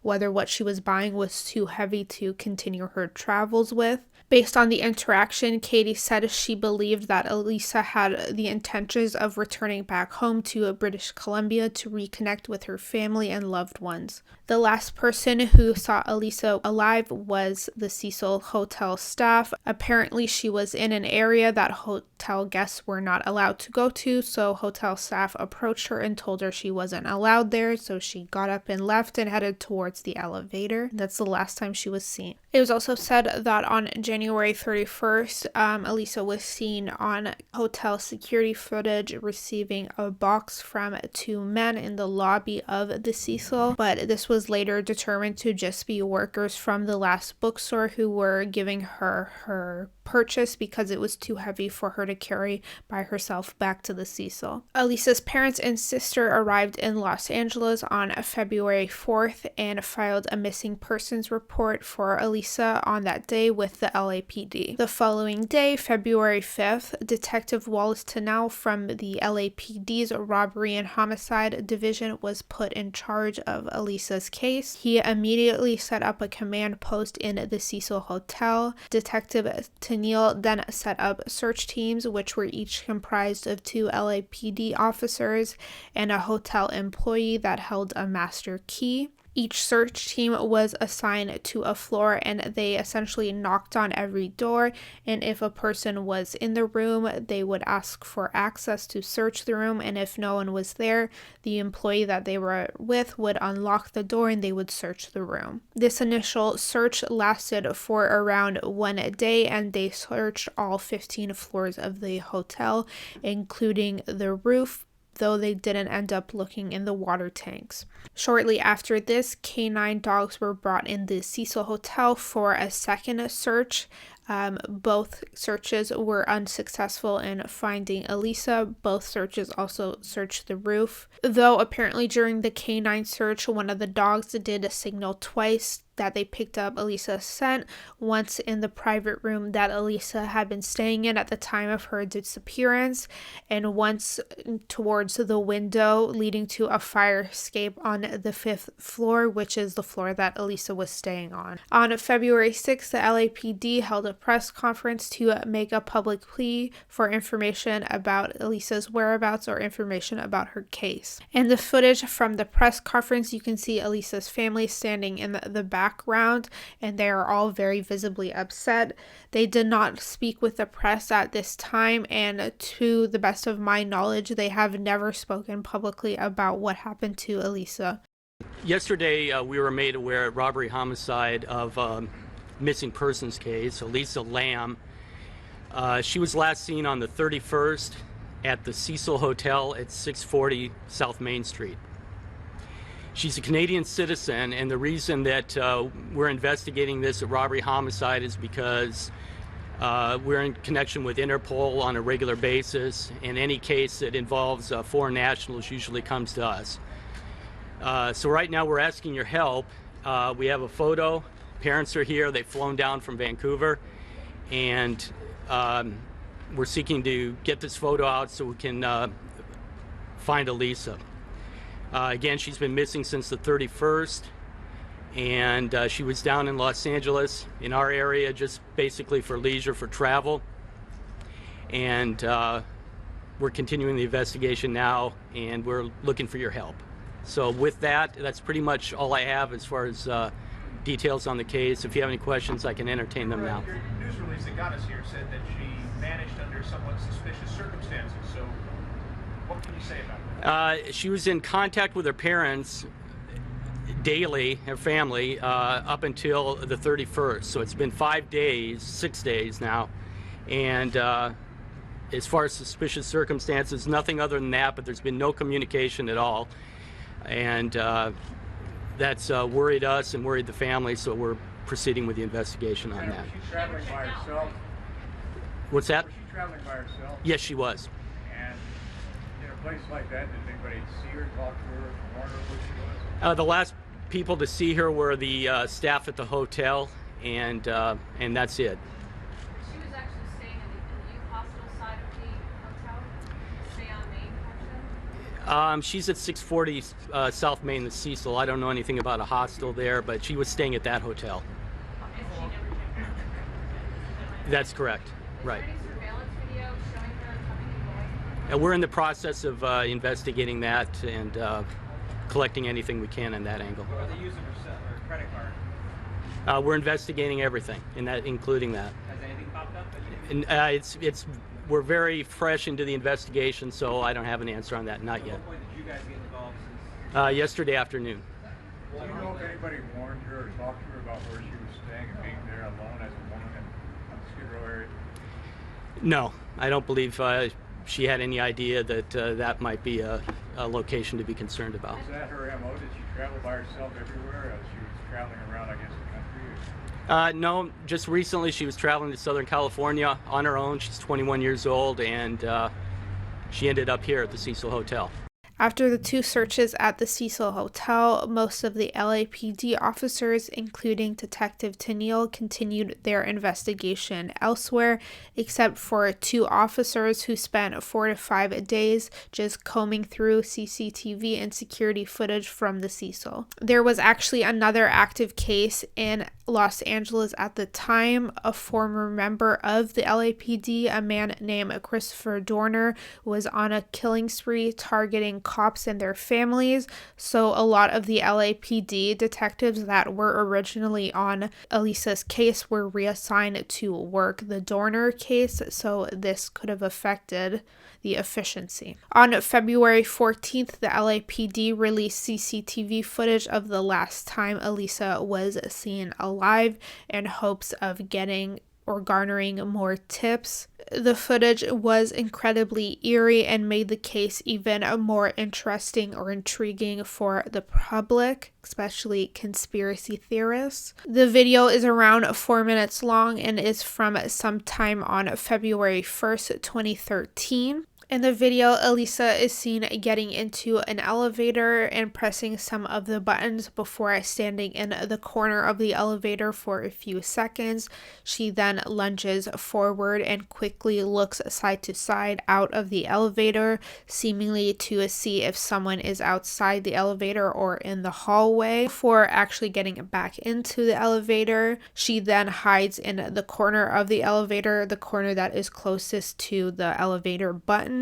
whether what she was buying was too heavy to continue her travels with. Based on the interaction, Katie said she believed that Elisa had the intentions of returning back home to British Columbia to reconnect with her family and loved ones. The last person who saw Elisa alive was the Cecil hotel staff. Apparently, she was in an area that hotel guests were not allowed to go to, so hotel staff approached her and told her she wasn't allowed there, so she got up and left and headed towards the elevator. That's the last time she was seen. It was also said that on January 31st, Elisa was seen on hotel security footage receiving a box from two men in the lobby of the Cecil, but this was later determined to just be workers from the last bookstore who were giving her purchase because it was too heavy for her to carry by herself back to the Cecil. Elisa's parents and sister arrived in Los Angeles on February 4th and filed a missing persons report for Elisa on that day with the LAPD. The following day, February 5th, Detective Wallace Tennell from the LAPD's Robbery and Homicide Division was put in charge of Elisa's case. He immediately set up a command post in the Cecil Hotel. Detective Tennell then set up search teams, which were each comprised of two LAPD officers and a hotel employee that held a master key. Each search team was assigned to a floor and they essentially knocked on every door, and if a person was in the room, they would ask for access to search the room, and if no one was there, the employee that they were with would unlock the door and they would search the room. This initial search lasted for around 1 day and they searched all 15 floors of the hotel, including the roof, though they didn't end up looking in the water tanks. Shortly after this, canine dogs were brought in the Cecil Hotel for a second search. Both searches were unsuccessful in finding Elisa. Both searches also searched the roof. Though apparently during the canine search, one of the dogs did signal twice that they picked up Elisa's scent, once in the private room that Elisa had been staying in at the time of her disappearance, and once towards the window leading to a fire escape on the 5th floor, which is the floor that Elisa was staying on. On February 6th, the LAPD held a press conference to make a public plea for information about Elisa's whereabouts or information about her case. In the footage from the press conference, you can see Elisa's family standing in the background, and they are all very visibly upset. They did not speak with the press at this time, and to the best of my knowledge, they have never spoken publicly about what happened to Elisa. Yesterday, we were made aware at robbery homicide of missing persons case, Elisa Lam. She was last seen on the 31st at the Cecil Hotel at 640 South Main Street. She's a Canadian citizen, and the reason that we're investigating this at robbery homicide is because we're in connection with Interpol on a regular basis, and any case that involves foreign nationals usually comes to us. So right now we're asking your help. We have a photo. Parents are here. They've flown down from Vancouver, and we're seeking to get this photo out so we can find Elisa. Again, she's been missing since the 31st, and she was down in Los Angeles in our area just basically for leisure, for travel, and we're continuing the investigation now, and we're looking for your help. So with that, that's pretty much all I have as far as details on the case. If you have any questions, I can entertain them now. Your news release that got us here said that she vanished under somewhat suspicious circumstances, so what can you say about that? She was in contact with her parents daily, her family, up until the 31st. So it's been 5 days, 6 days now. And as far as suspicious circumstances, nothing other than that, but there's been no communication at all. And that's worried us and worried the family, so we're proceeding with the investigation on that. Was she traveling by herself? What's that? Was she traveling by herself? Yes, she was. And in a place like that, did anybody see her, talk to her, warn her where she was? The last people to see her were the staff at the hotel, and that's it. She was actually staying in the youth hostel side of the hotel? Stay on main portion? She's at 640 South Main, the Cecil. I don't know anything about a hostel there, but she was staying at that hotel. That's correct. Right. And we're in the process of investigating that and collecting anything we can in that angle. Are they using her credit card? We're investigating everything, including that. Has anything popped up? And we're very fresh into the investigation, so I don't have an answer on that. Not yet. At what point did you guys get involved since? Yesterday afternoon. Do you know if anybody warned her or talked to her about where she was staying and being there alone as a woman in the Skid Row area? No, I don't believe she had any idea that that might be a location to be concerned about. Is that her MO? Did she travel by herself everywhere as she was traveling around, I guess, the country? No, just recently she was traveling to Southern California on her own. She's 21 years old, and she ended up here at the Cecil Hotel. After the 2 searches at the Cecil Hotel, most of the LAPD officers, including Detective Tennille, continued their investigation elsewhere, except for 2 officers who spent 4 to 5 days just combing through CCTV and security footage from the Cecil. There was actually another active case in Los Angeles at the time. A former member of the LAPD, a man named Christopher Dorner, was on a killing spree targeting cops and their families. So a lot of the LAPD detectives that were originally on Elisa's case were reassigned to work the Dorner case, so this could have affected the efficiency. On February 14th, the LAPD released CCTV footage of the last time Elisa was seen alive in hopes of getting or garnering more tips. The footage was incredibly eerie and made the case even more interesting or intriguing for the public, especially conspiracy theorists. The video is around 4 minutes long and is from sometime on February 1st, 2013. In the video, Elisa is seen getting into an elevator and pressing some of the buttons before standing in the corner of the elevator for a few seconds. She then lunges forward and quickly looks side to side out of the elevator, seemingly to see if someone is outside the elevator or in the hallway, before actually getting back into the elevator. She then hides in the corner of the elevator, the corner that is closest to the elevator button.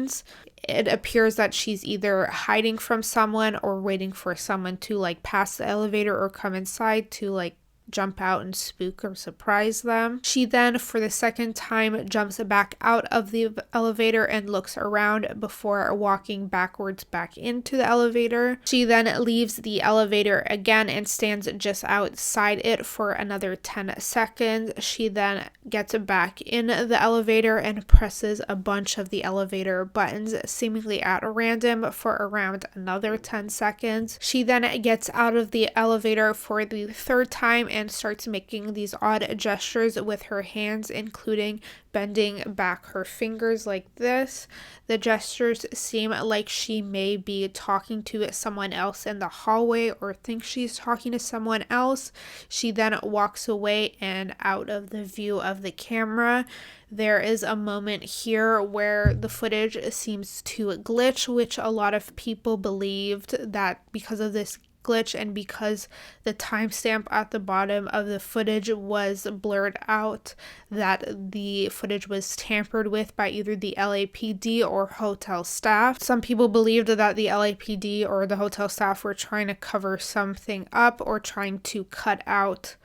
It appears that she's either hiding from someone or waiting for someone to pass the elevator or come inside to jump out and spook or surprise them. She then, for the second time, jumps back out of the elevator and looks around before walking backwards back into the elevator. She then leaves the elevator again and stands just outside it for another 10 seconds. She then gets back in the elevator and presses a bunch of the elevator buttons, seemingly at random, for around another 10 seconds. She then gets out of the elevator for the 3rd time and starts making these odd gestures with her hands, including bending back her fingers like this. The gestures seem like she may be talking to someone else in the hallway or thinks she's talking to someone else. She then walks away and out of the view of the camera. There is a moment here where the footage seems to glitch, which a lot of people believed that because of this glitch and because the timestamp at the bottom of the footage was blurred out, that the footage was tampered with by either the LAPD or hotel staff. Some people believed that the LAPD or the hotel staff were trying to cover something up or trying to cut out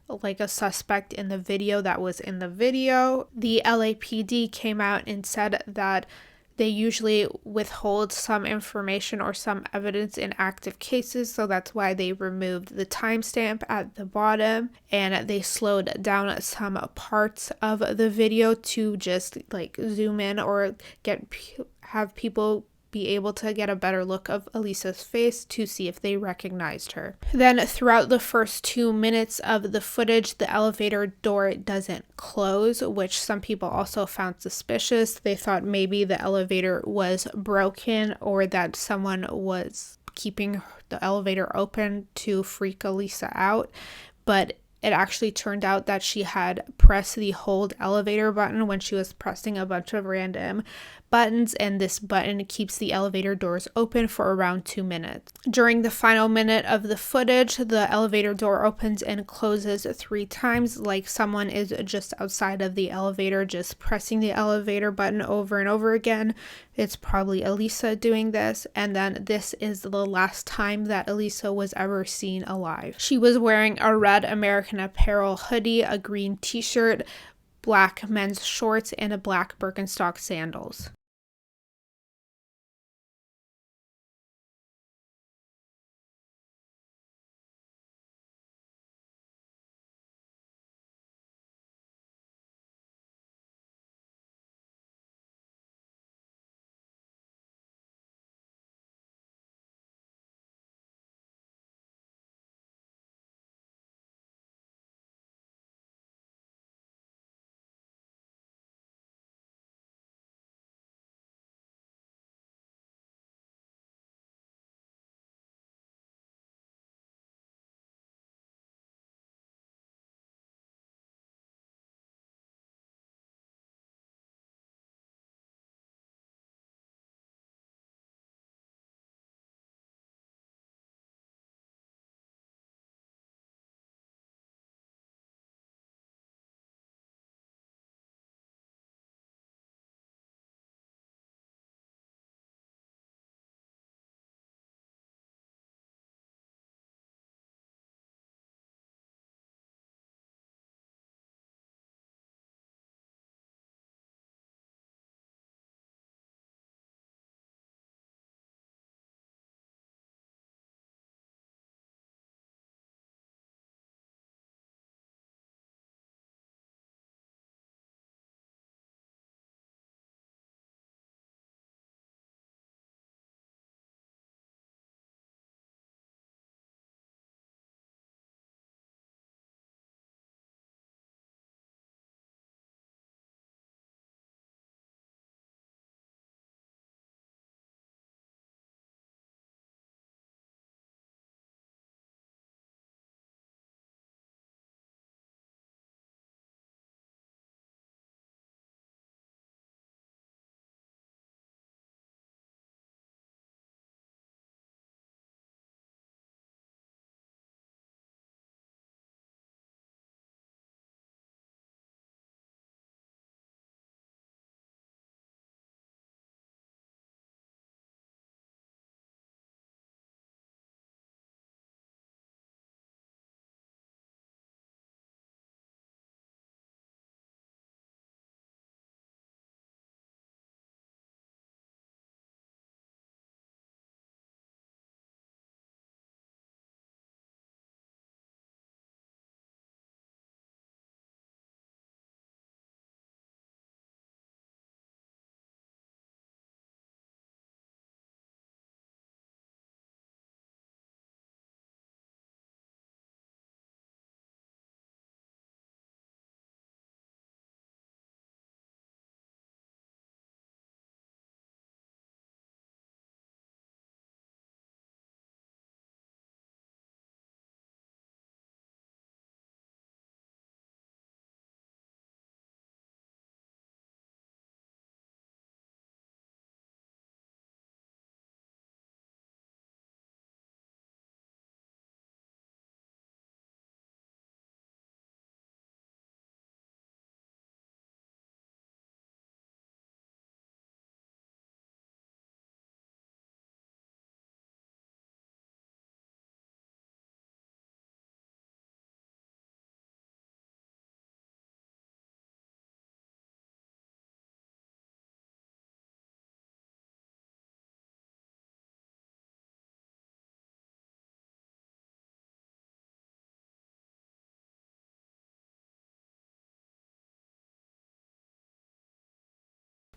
a suspect in the video that was in the video. The LAPD came out and said that they usually withhold some information or some evidence in active cases, so that's why they removed the timestamp at the bottom, and they slowed down some parts of the video to just zoom in or have people be able to get a better look of Elisa's face to see if they recognized her. Then throughout the first 2 minutes of the footage, the elevator door doesn't close, which some people also found suspicious. They thought maybe the elevator was broken or that someone was keeping the elevator open to freak Elisa out, but it actually turned out that she had pressed the hold elevator button when she was pressing a bunch of random buttons, and this button keeps the elevator doors open for around 2 minutes. During the final minute of the footage, the elevator door opens and closes 3 times, like someone is just outside of the elevator just pressing the elevator button over and over again. It's probably Elisa doing this, and then this is the last time that Elisa was ever seen alive. She was wearing a red American Apparel hoodie, a green t-shirt, black men's shorts, and a black Birkenstock sandals.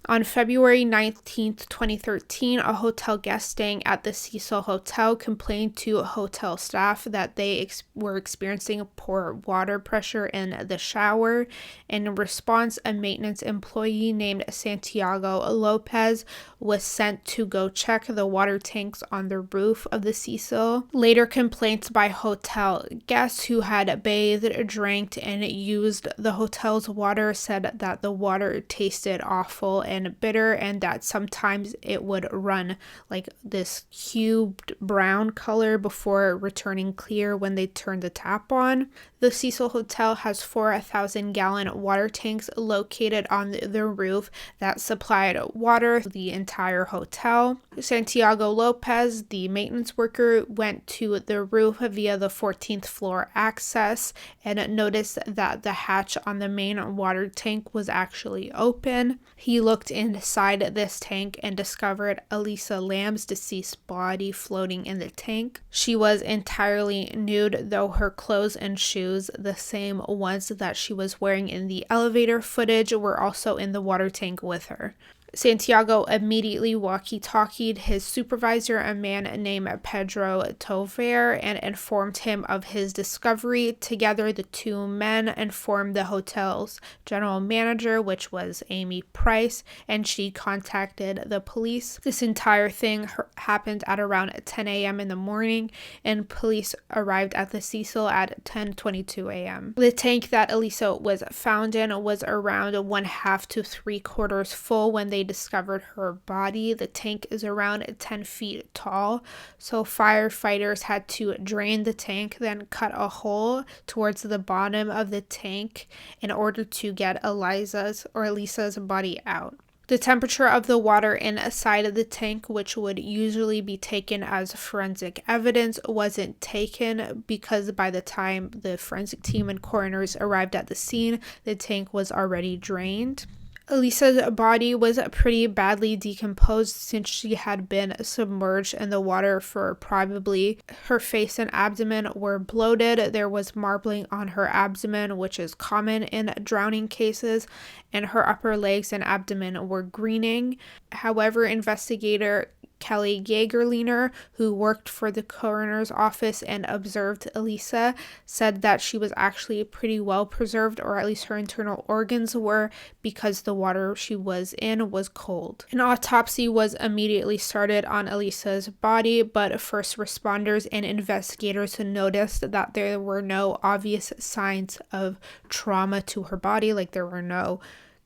On February 19th, 2013, a hotel guest staying at the Cecil Hotel complained to hotel staff that they were experiencing poor water pressure in the shower. In response, a maintenance employee named Santiago Lopez was sent to go check the water tanks on the roof of the Cecil. Later complaints by hotel guests who had bathed, drank, and used the hotel's water said that the water tasted awful and bitter, and that sometimes it would run like this cubed brown color before returning clear when they turned the tap on. The Cecil Hotel has 4,000-gallon water tanks located on the roof that supplied water to the entire hotel. Santiago Lopez, the maintenance worker, went to the roof via the 14th floor access and noticed that the hatch on the main water tank was actually open. He looked inside this tank and discovered Elisa Lam's deceased body floating in the tank. She was entirely nude, though her clothes and shoes, the same ones that she was wearing in the elevator footage, were also in the water tank with her. Santiago immediately walkie-talkied his supervisor, a man named Pedro Tover, and informed him of his discovery. Together, the two men informed the hotel's general manager, which was Amy Price, and she contacted the police. This entire thing happened at around 10 a.m. in the morning, and police arrived at the Cecil at 10:22 a.m. The tank that Elisa was found in was around 1/2 to 3/4 full when they discovered her body. The tank is around 10 feet tall, so firefighters had to drain the tank, then cut a hole towards the bottom of the tank in order to get Elisa's body out. The temperature of the water inside of the tank, which would usually be taken as forensic evidence, wasn't taken because by the time the forensic team and coroners arrived at the scene, the tank was already drained. Elisa's body was pretty badly decomposed since she had been submerged in the water for probably. Her face and abdomen were bloated. There was marbling on her abdomen, which is common in drowning cases, and her upper legs and abdomen were greening. However, investigator Kelly Jagerliner, who worked for the coroner's office and observed Elisa, said that she was actually pretty well preserved, or at least her internal organs were, because the water she was in was cold. An autopsy was immediately started on Elisa's body, but first responders and investigators noticed that there were no obvious signs of trauma to her body, like there were no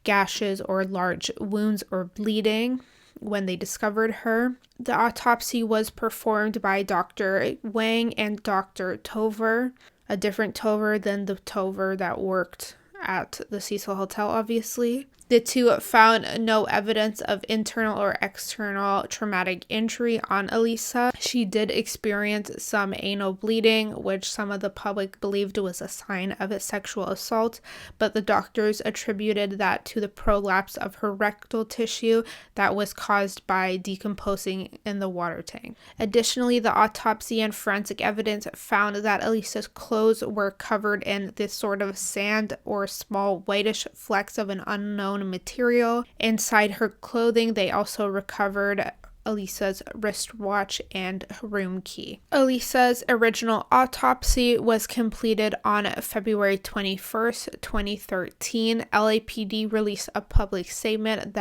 gashes or large wounds or bleeding when they discovered her. The autopsy was performed by Dr. Wang and Dr. Tover, a different Tover than the Tover that worked at the Cecil Hotel, obviously. The two found no evidence of internal or external traumatic injury on Elisa. She did experience some anal bleeding, which some of the public believed was a sign of a sexual assault, but the doctors attributed that to the prolapse of her rectal tissue that was caused by decomposing in the water tank. Additionally, the autopsy and forensic evidence found that Elisa's clothes were covered in this sort of sand or small whitish flecks of an unknown material. Inside her clothing, they also recovered Elisa's wristwatch and room key. Elisa's original autopsy was completed on February 21st, 2013. LAPD released a public statement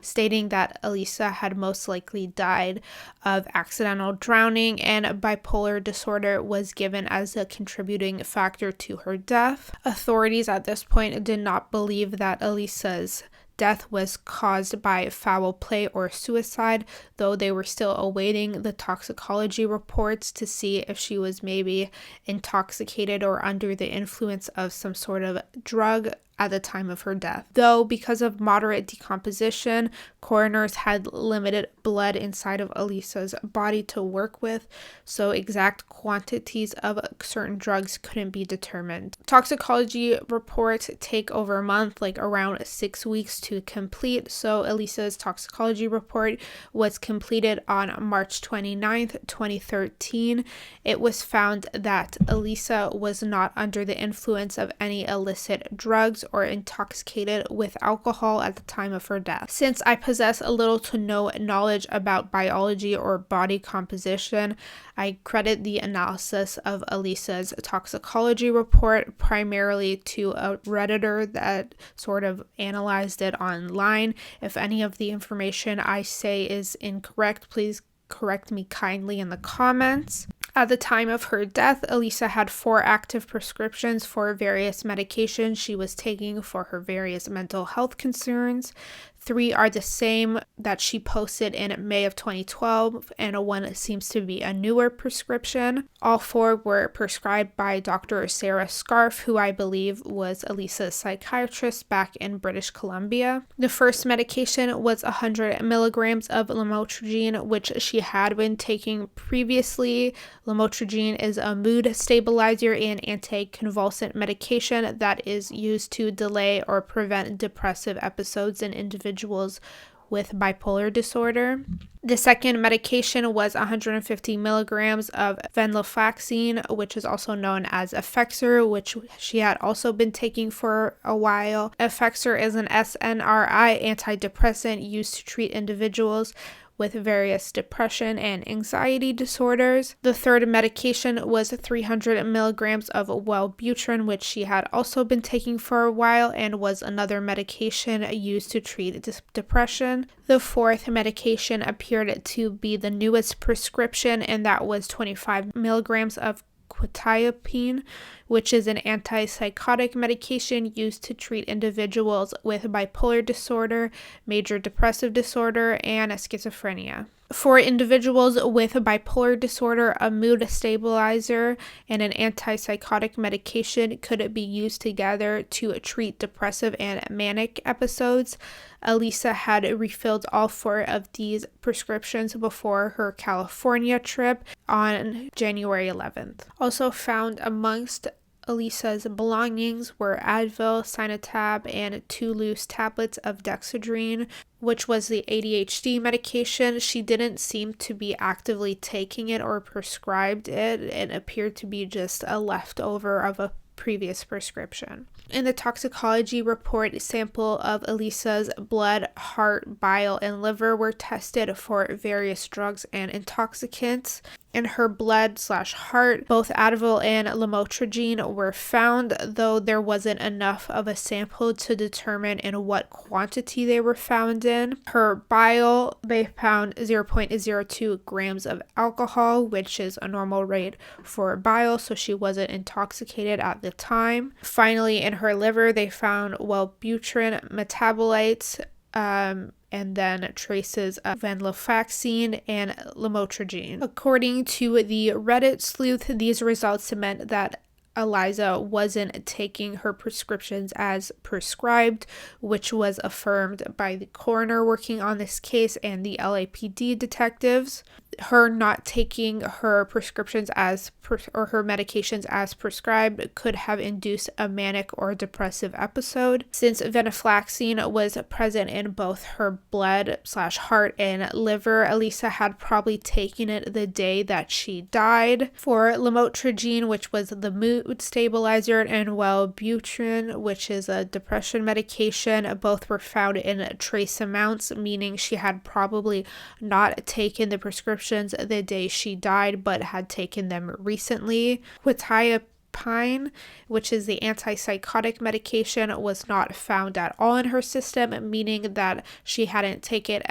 stating that Elisa had most likely died of accidental drowning, and bipolar disorder was given as a contributing factor to her death. Authorities at this point did not believe that Elisa's death was caused by foul play or suicide, though they were still awaiting the toxicology reports to see if she was maybe intoxicated or under the influence of some sort of drug at the time of her death. Though, because of moderate decomposition, coroners had limited blood inside of Elisa's body to work with, so exact quantities of certain drugs couldn't be determined. Toxicology reports take over a month, like around 6 weeks to complete, so Elisa's toxicology report was completed on March 29th, 2013. It was found that Elisa was not under the influence of any illicit drugs or intoxicated with alcohol at the time of her death. Since I possess a little to no knowledge about biology or body composition, I credit the analysis of Elisa's toxicology report primarily to a Redditor that sort of analyzed it online. If any of the information I say is incorrect, please correct me kindly in the comments. At the time of her death, Elisa had 4 active prescriptions for various medications she was taking for her various mental health concerns. 3 are the same that she posted in May of 2012, and one seems to be a newer prescription. All 4 were prescribed by Dr. Sarah Scarf, who I believe was Elisa's psychiatrist back in British Columbia. The first medication was 100 milligrams of lamotrigine, which she had been taking previously. Lamotrigine is a mood stabilizer and anticonvulsant medication that is used to delay or prevent depressive episodes in individuals with bipolar disorder. The second medication was 150 milligrams of venlafaxine, which is also known as Effexor, which she had also been taking for a while. Effexor is an SNRI antidepressant used to treat individuals with various depression and anxiety disorders. The third medication was 300 milligrams of Wellbutrin, which she had also been taking for a while and was another medication used to treat depression. The fourth medication appeared to be the newest prescription, and that was 25 milligrams of quetiapine, which is an antipsychotic medication used to treat individuals with bipolar disorder, major depressive disorder, and schizophrenia. For individuals with bipolar disorder, a mood stabilizer and an antipsychotic medication could be used together to treat depressive and manic episodes. Elisa had refilled all 4 of these prescriptions before her California trip on January 11th. Also found amongst Elisa's belongings were Advil, Sinetab, and 2 loose tablets of Dexedrine, which was the ADHD medication. She didn't seem to be actively taking it or prescribed it. It appeared to be just a leftover of a previous prescription. In the toxicology report, a sample of Elisa's blood, heart, bile, and liver were tested for various drugs and intoxicants. In her blood/heart, both Advil and lamotrigine were found, though there wasn't enough of a sample to determine in what quantity they were found in. Her bile, they found 0.02 grams of alcohol, which is a normal rate for bile, so she wasn't intoxicated at the time. Finally, in her liver, they found Wellbutrin metabolites, and then traces of venlafaxine and lamotrigine. According to the Reddit sleuth, these results meant that Eliza wasn't taking her prescriptions as prescribed, which was affirmed by the coroner working on this case and the LAPD detectives. Her not taking her prescriptions or her medications as prescribed could have induced a manic or depressive episode. Since venlafaxine was present in both her blood/heart and liver, Elisa had probably taken it the day that she died. For lamotrigine, which was the mood stabilizer, and Wellbutrin, which is a depression medication, both were found in trace amounts, meaning she had probably not taken the prescriptions the day she died, but had taken them recently. Quetiapine, which is the antipsychotic medication, was not found at all in her system, meaning that she hadn't taken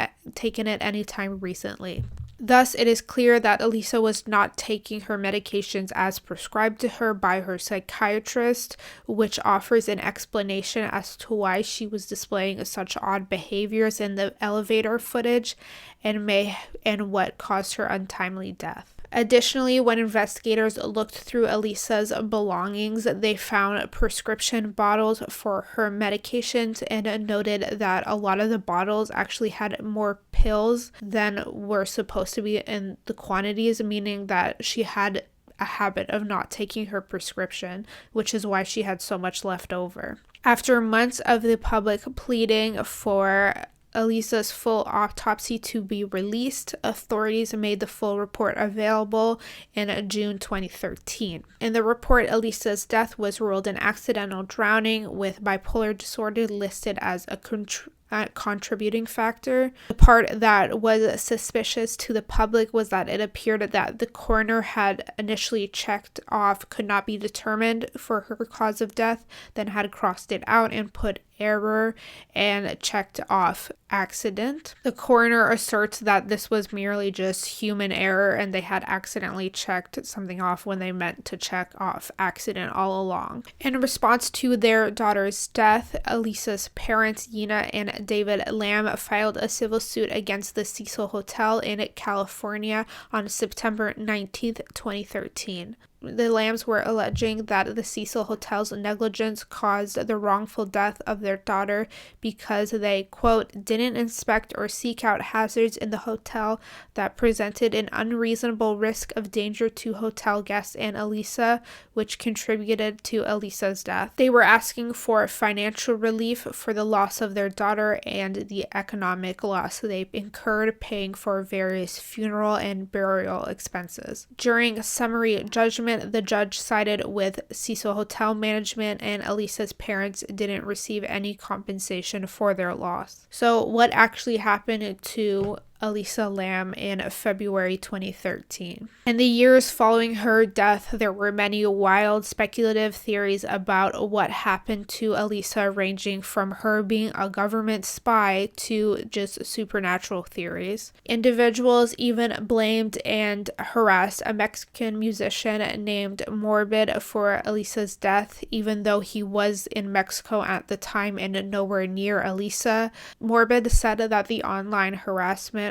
it anytime recently. Thus, it is clear that Elisa was not taking her medications as prescribed to her by her psychiatrist, which offers an explanation as to why she was displaying such odd behaviors in the elevator footage and what caused her untimely death. Additionally, when investigators looked through Elisa's belongings, they found prescription bottles for her medications and noted that a lot of the bottles actually had more pills than were supposed to be in the quantities, meaning that she had a habit of not taking her prescription, which is why she had so much left over. After months of the public pleading for Elisa's full autopsy to be released. Authorities made the full report available in June 2013. In the report, Elisa's death was ruled an accidental drowning with bipolar disorder listed as a contributing factor. The part that was suspicious to the public was that it appeared that the coroner had initially checked off could not be determined for her cause of death, then had crossed it out and put error and checked off accident. The coroner asserts that this was merely just human error and they had accidentally checked something off when they meant to check off accident all along. In response to their daughter's death, Elisa's parents, Yina and David Lam, filed a civil suit against the Cecil Hotel in California on September 19th, 2013. The Lambs were alleging that the Cecil Hotel's negligence caused the wrongful death of their daughter because they, quote, didn't inspect or seek out hazards in the hotel that presented an unreasonable risk of danger to hotel guests and Elisa, which contributed to Elisa's death. They were asking for financial relief for the loss of their daughter and the economic loss they incurred paying for various funeral and burial expenses. During summary judgment, the judge sided with Cecil Hotel management, and Elisa's parents didn't receive any compensation for their loss. So what actually happened to Elisa Lam in February 2013? In the years following her death, there were many wild speculative theories about what happened to Elisa, ranging from her being a government spy to just supernatural theories. Individuals even blamed and harassed a Mexican musician named Morbid for Elisa's death, even though he was in Mexico at the time and nowhere near Elisa. Morbid said that the online harassment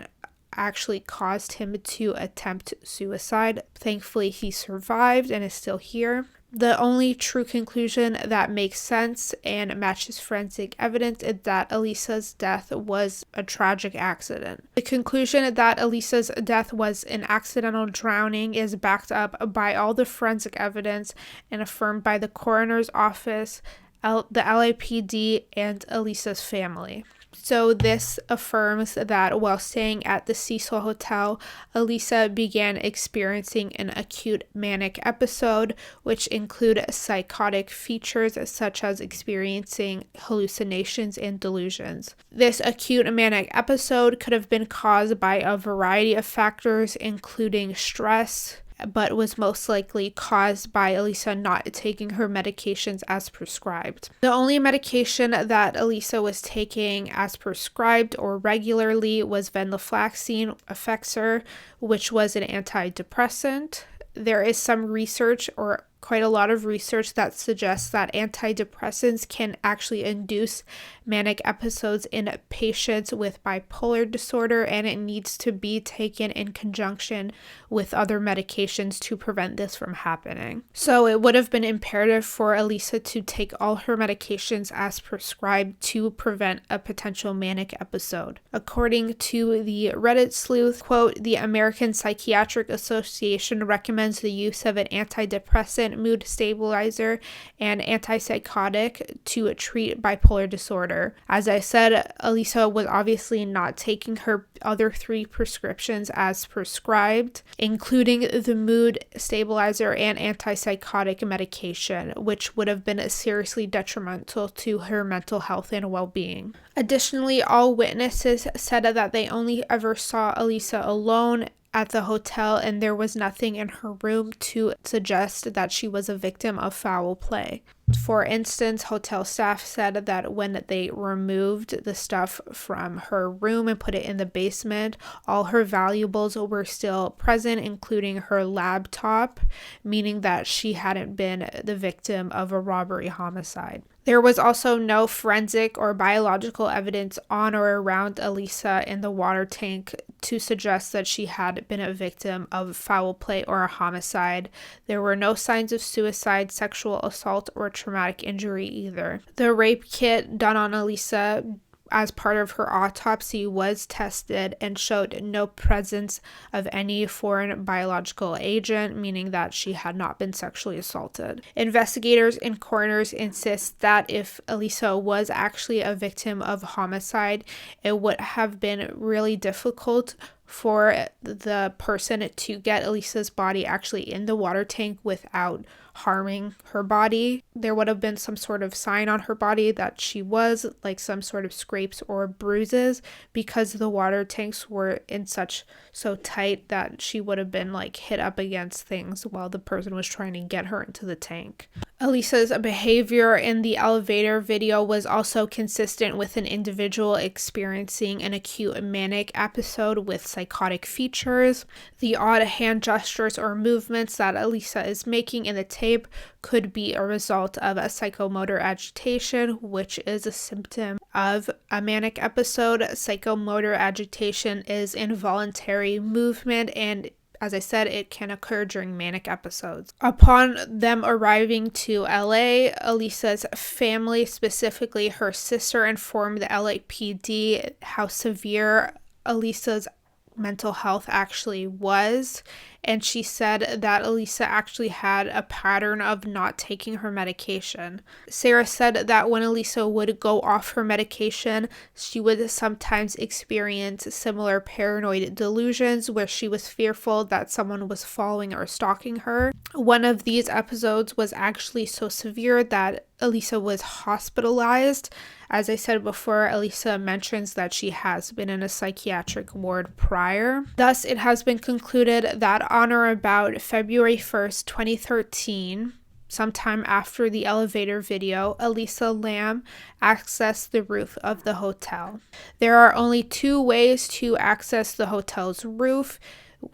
actually caused him to attempt suicide. Thankfully, he survived and is still here. The only true conclusion that makes sense and matches forensic evidence is that Elisa's death was a tragic accident. The conclusion that Elisa's death was an accidental drowning is backed up by all the forensic evidence and affirmed by the coroner's office, the LAPD, and Elisa's family. So this affirms that while staying at the Cecil Hotel, Elisa began experiencing an acute manic episode, which include psychotic features such as experiencing hallucinations and delusions. This acute manic episode could have been caused by a variety of factors, including stress, but was most likely caused by Elisa not taking her medications as prescribed. The only medication that Elisa was taking as prescribed or regularly was venlafaxine Effexor, which was an antidepressant. There is some research, or quite a lot of research, that suggests that antidepressants can actually induce manic episodes in patients with bipolar disorder, and it needs to be taken in conjunction with other medications to prevent this from happening. So it would have been imperative for Elisa to take all her medications as prescribed to prevent a potential manic episode. According to the Reddit sleuth, quote, the American Psychiatric Association recommends the use of an antidepressant, mood stabilizer, and antipsychotic to treat bipolar disorder. As I said, Elisa was obviously not taking her other 3 prescriptions as prescribed, including the mood stabilizer and antipsychotic medication, which would have been seriously detrimental to her mental health and well-being. Additionally, all witnesses said that they only ever saw Elisa alone at the hotel, and there was nothing in her room to suggest that she was a victim of foul play. For instance, hotel staff said that when they removed the stuff from her room and put it in the basement, all her valuables were still present, including her laptop, meaning that she hadn't been the victim of a robbery homicide. There was also no forensic or biological evidence on or around Elisa in the water tank to suggest that she had been a victim of foul play or a homicide. There were no signs of suicide, sexual assault, or traumatic injury either. The rape kit done on Elisa as part of her autopsy was tested and showed no presence of any foreign biological agent, meaning that she had not been sexually assaulted. Investigators and coroners insist that if Elisa was actually a victim of homicide, it would have been really difficult for the person to get Elisa's body actually in the water tank without harming her body. There would have been some sort of sign on her body that she was, like some sort of scrapes or bruises, because the water tanks were so tight that she would have been like hit up against things while the person was trying to get her into the tank. Elisa's behavior in the elevator video was also consistent with an individual experiencing an acute manic episode with psychotic features. The odd hand gestures or movements that Elisa is making in the tape could be a result of a psychomotor agitation, which is a symptom of a manic episode. Psychomotor agitation is involuntary movement, and as I said, it can occur during manic episodes. Upon them arriving to LA, Elisa's family, specifically her sister, informed the LAPD how severe Elisa's mental health actually was, and she said that Elisa actually had a pattern of not taking her medication. Sarah said that when Elisa would go off her medication, she would sometimes experience similar paranoid delusions where she was fearful that someone was following or stalking her. One of these episodes was actually so severe that Elisa was hospitalized. As I said before, Elisa mentions that she has been in a psychiatric ward prior. Thus, it has been concluded that on or about February 1st, 2013, sometime after the elevator video, Elisa Lam accessed the roof of the hotel. There are only two ways to access the hotel's roof.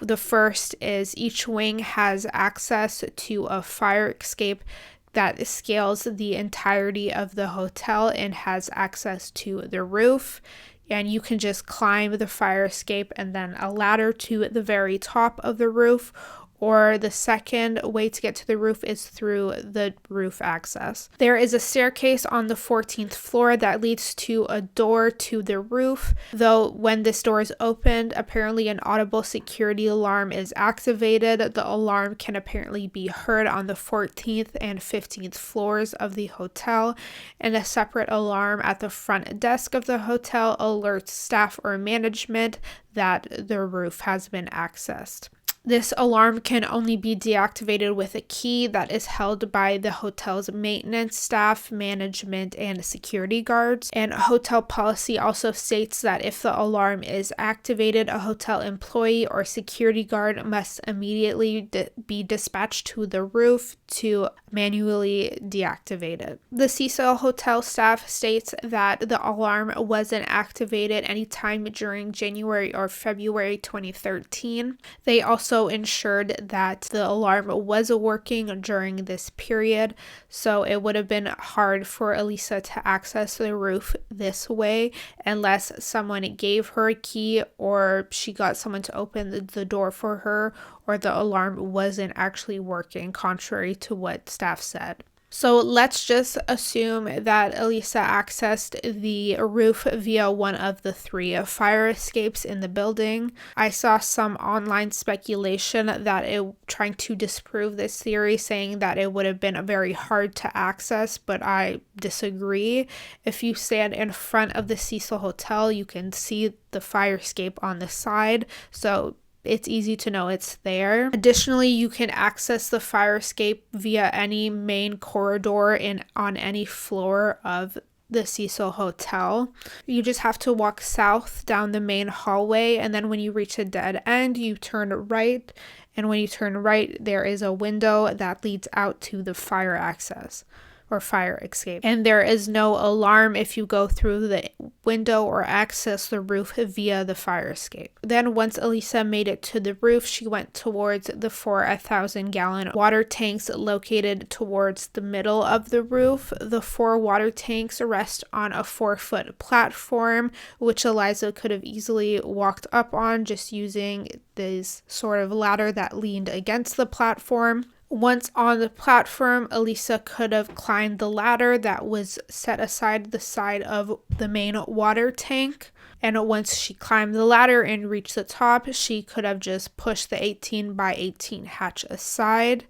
The first is each wing has access to a fire escape that scales the entirety of the hotel and has access to the roof. And you can just climb the fire escape and then a ladder to the very top of the roof. Or the second way to get to the roof is through the roof access. There is a staircase on the 14th floor that leads to a door to the roof, though when this door is opened, apparently an audible security alarm is activated. The alarm can apparently be heard on the 14th and 15th floors of the hotel, and a separate alarm at the front desk of the hotel alerts staff or management that the roof has been accessed. This alarm can only be deactivated with a key that is held by the hotel's maintenance staff, management, and security guards. And hotel policy also states that if the alarm is activated, a hotel employee or security guard must immediately be dispatched to the roof to manually deactivate it. The Cecil hotel staff states that the alarm wasn't activated anytime during January or February 2013. They also ensured that the alarm was working during this period, so it would have been hard for Elisa to access the roof this way unless someone gave her a key or she got someone to open the door for her, or the alarm wasn't actually working, contrary to what staff said. So let's just assume that Elisa accessed the roof via one of the 3 fire escapes in the building. I saw some online speculation that trying to disprove this theory, saying that it would have been very hard to access, but I disagree. If you stand in front of the Cecil Hotel, you can see the fire escape on the side, so it's easy to know it's there. Additionally, you can access the fire escape via any main corridor on any floor of the Cecil Hotel. You just have to walk south down the main hallway, and then when you reach a dead end, you turn right, and when you turn right, there is a window that leads out to the fire access or fire escape. And there is no alarm if you go through the window or access the roof via the fire escape. Then once Elisa made it to the roof, she went towards the 4 1,000-gallon water tanks located towards the middle of the roof. The 4 water tanks rest on a 4-foot platform, which Eliza could have easily walked up on just using this sort of ladder that leaned against the platform. Once on the platform, Elisa could have climbed the ladder that was set aside the side of the main water tank. And once she climbed the ladder and reached the top, she could have just pushed the 18 by 18 hatch aside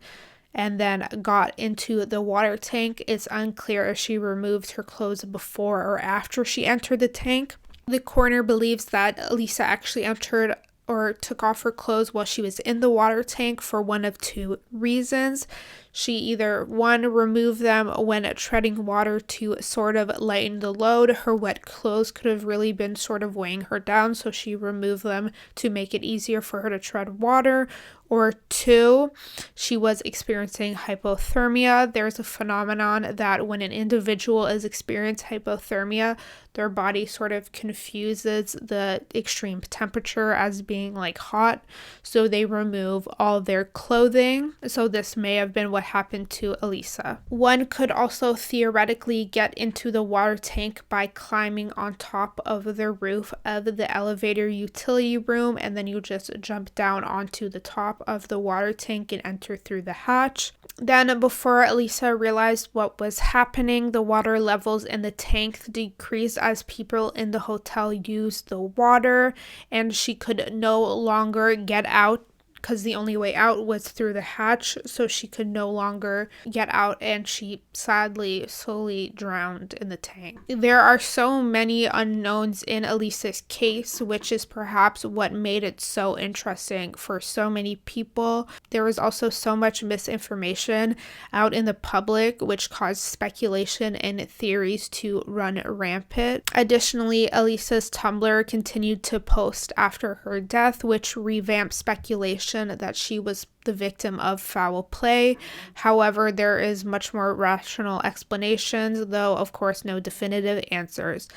and then got into the water tank. It's unclear if she removed her clothes before or after she entered the tank. The coroner believes that Elisa actually entered or took off her clothes while she was in the water tank for one of two reasons. She either, one, removed them when treading water to sort of lighten the load. Her wet clothes could have really been sort of weighing her down, so she removed them to make it easier for her to tread water. Or two, she was experiencing hypothermia. There's a phenomenon that when an individual is experiencing hypothermia, their body sort of confuses the extreme temperature as being like hot, so they remove all their clothing. So this may have been what happened to Elisa. One could also theoretically get into the water tank by climbing on top of the roof of the elevator utility room, and then you just jump down onto the top of the water tank and enter through the hatch. Then, before Elisa realized what was happening, the water levels in the tank decreased as people in the hotel used the water, and she could no longer get out because the only way out was through the hatch, so she could no longer get out, and she sadly slowly drowned in the tank. There are so many unknowns in Elisa's case, which is perhaps what made it so interesting for so many people. There was also so much misinformation out in the public, which caused speculation and theories to run rampant. Additionally, Elisa's Tumblr continued to post after her death, which revamped speculation that she was the victim of foul play. However, there is much more rational explanations, though of course no definitive answers.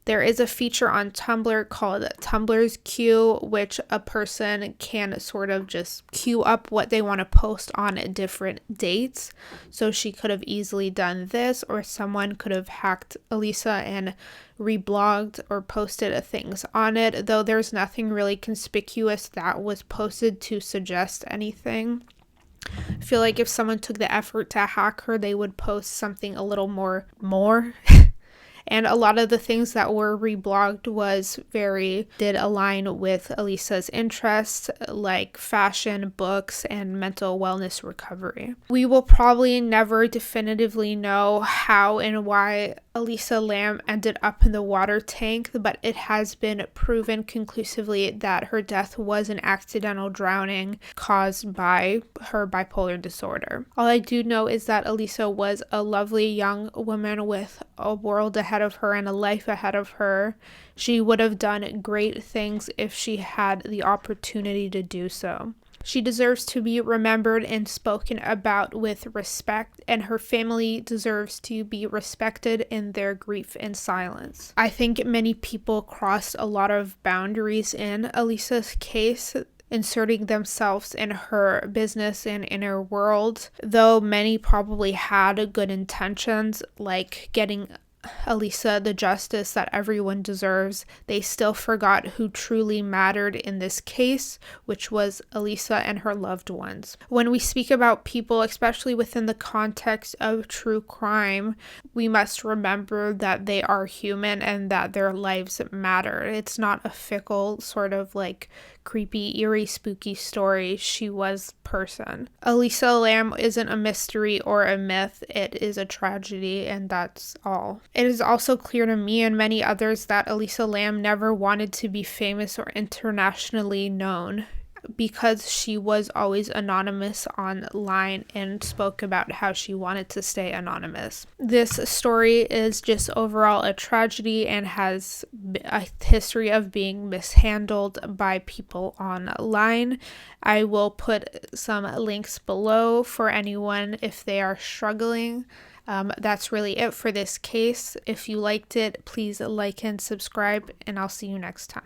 There is a feature on Tumblr called Tumblr's Queue, which a person can sort of just queue up what they want to post on different dates. So she could have easily done this, or someone could have hacked Elisa and reblogged or posted things on it, though there's nothing really conspicuous that was posted to suggest anything. I feel like if someone took the effort to hack her, they would post something a little more. And a lot of the things that were reblogged did align with Elisa's interests, like fashion, books, and mental wellness recovery. We will probably never definitively know how and why Elisa Lam ended up in the water tank, but it has been proven conclusively that her death was an accidental drowning caused by her bipolar disorder. All I do know is that Elisa was a lovely young woman with a world ahead of her and a life ahead of her. She would have done great things if she had the opportunity to do so. She deserves to be remembered and spoken about with respect, and her family deserves to be respected in their grief and silence. I think many people crossed a lot of boundaries in Elisa's case, inserting themselves in her business and inner world. Though many probably had good intentions, like getting Elisa the justice that everyone deserves, they still forgot who truly mattered in this case, which was Elisa and her loved ones. When we speak about people, especially within the context of true crime, we must remember that they are human and that their lives matter. It's not a fickle sort of like creepy, eerie, spooky story. She was person. Elisa Lam isn't a mystery or a myth. It is a tragedy, and that's all. It is also clear to me and many others that Elisa Lam never wanted to be famous or internationally known, because she was always anonymous online and spoke about how she wanted to stay anonymous. This story is just overall a tragedy and has a history of being mishandled by people online. I will put some links below for anyone if they are struggling. That's really it for this case. If you liked it, please like and subscribe, and I'll see you next time.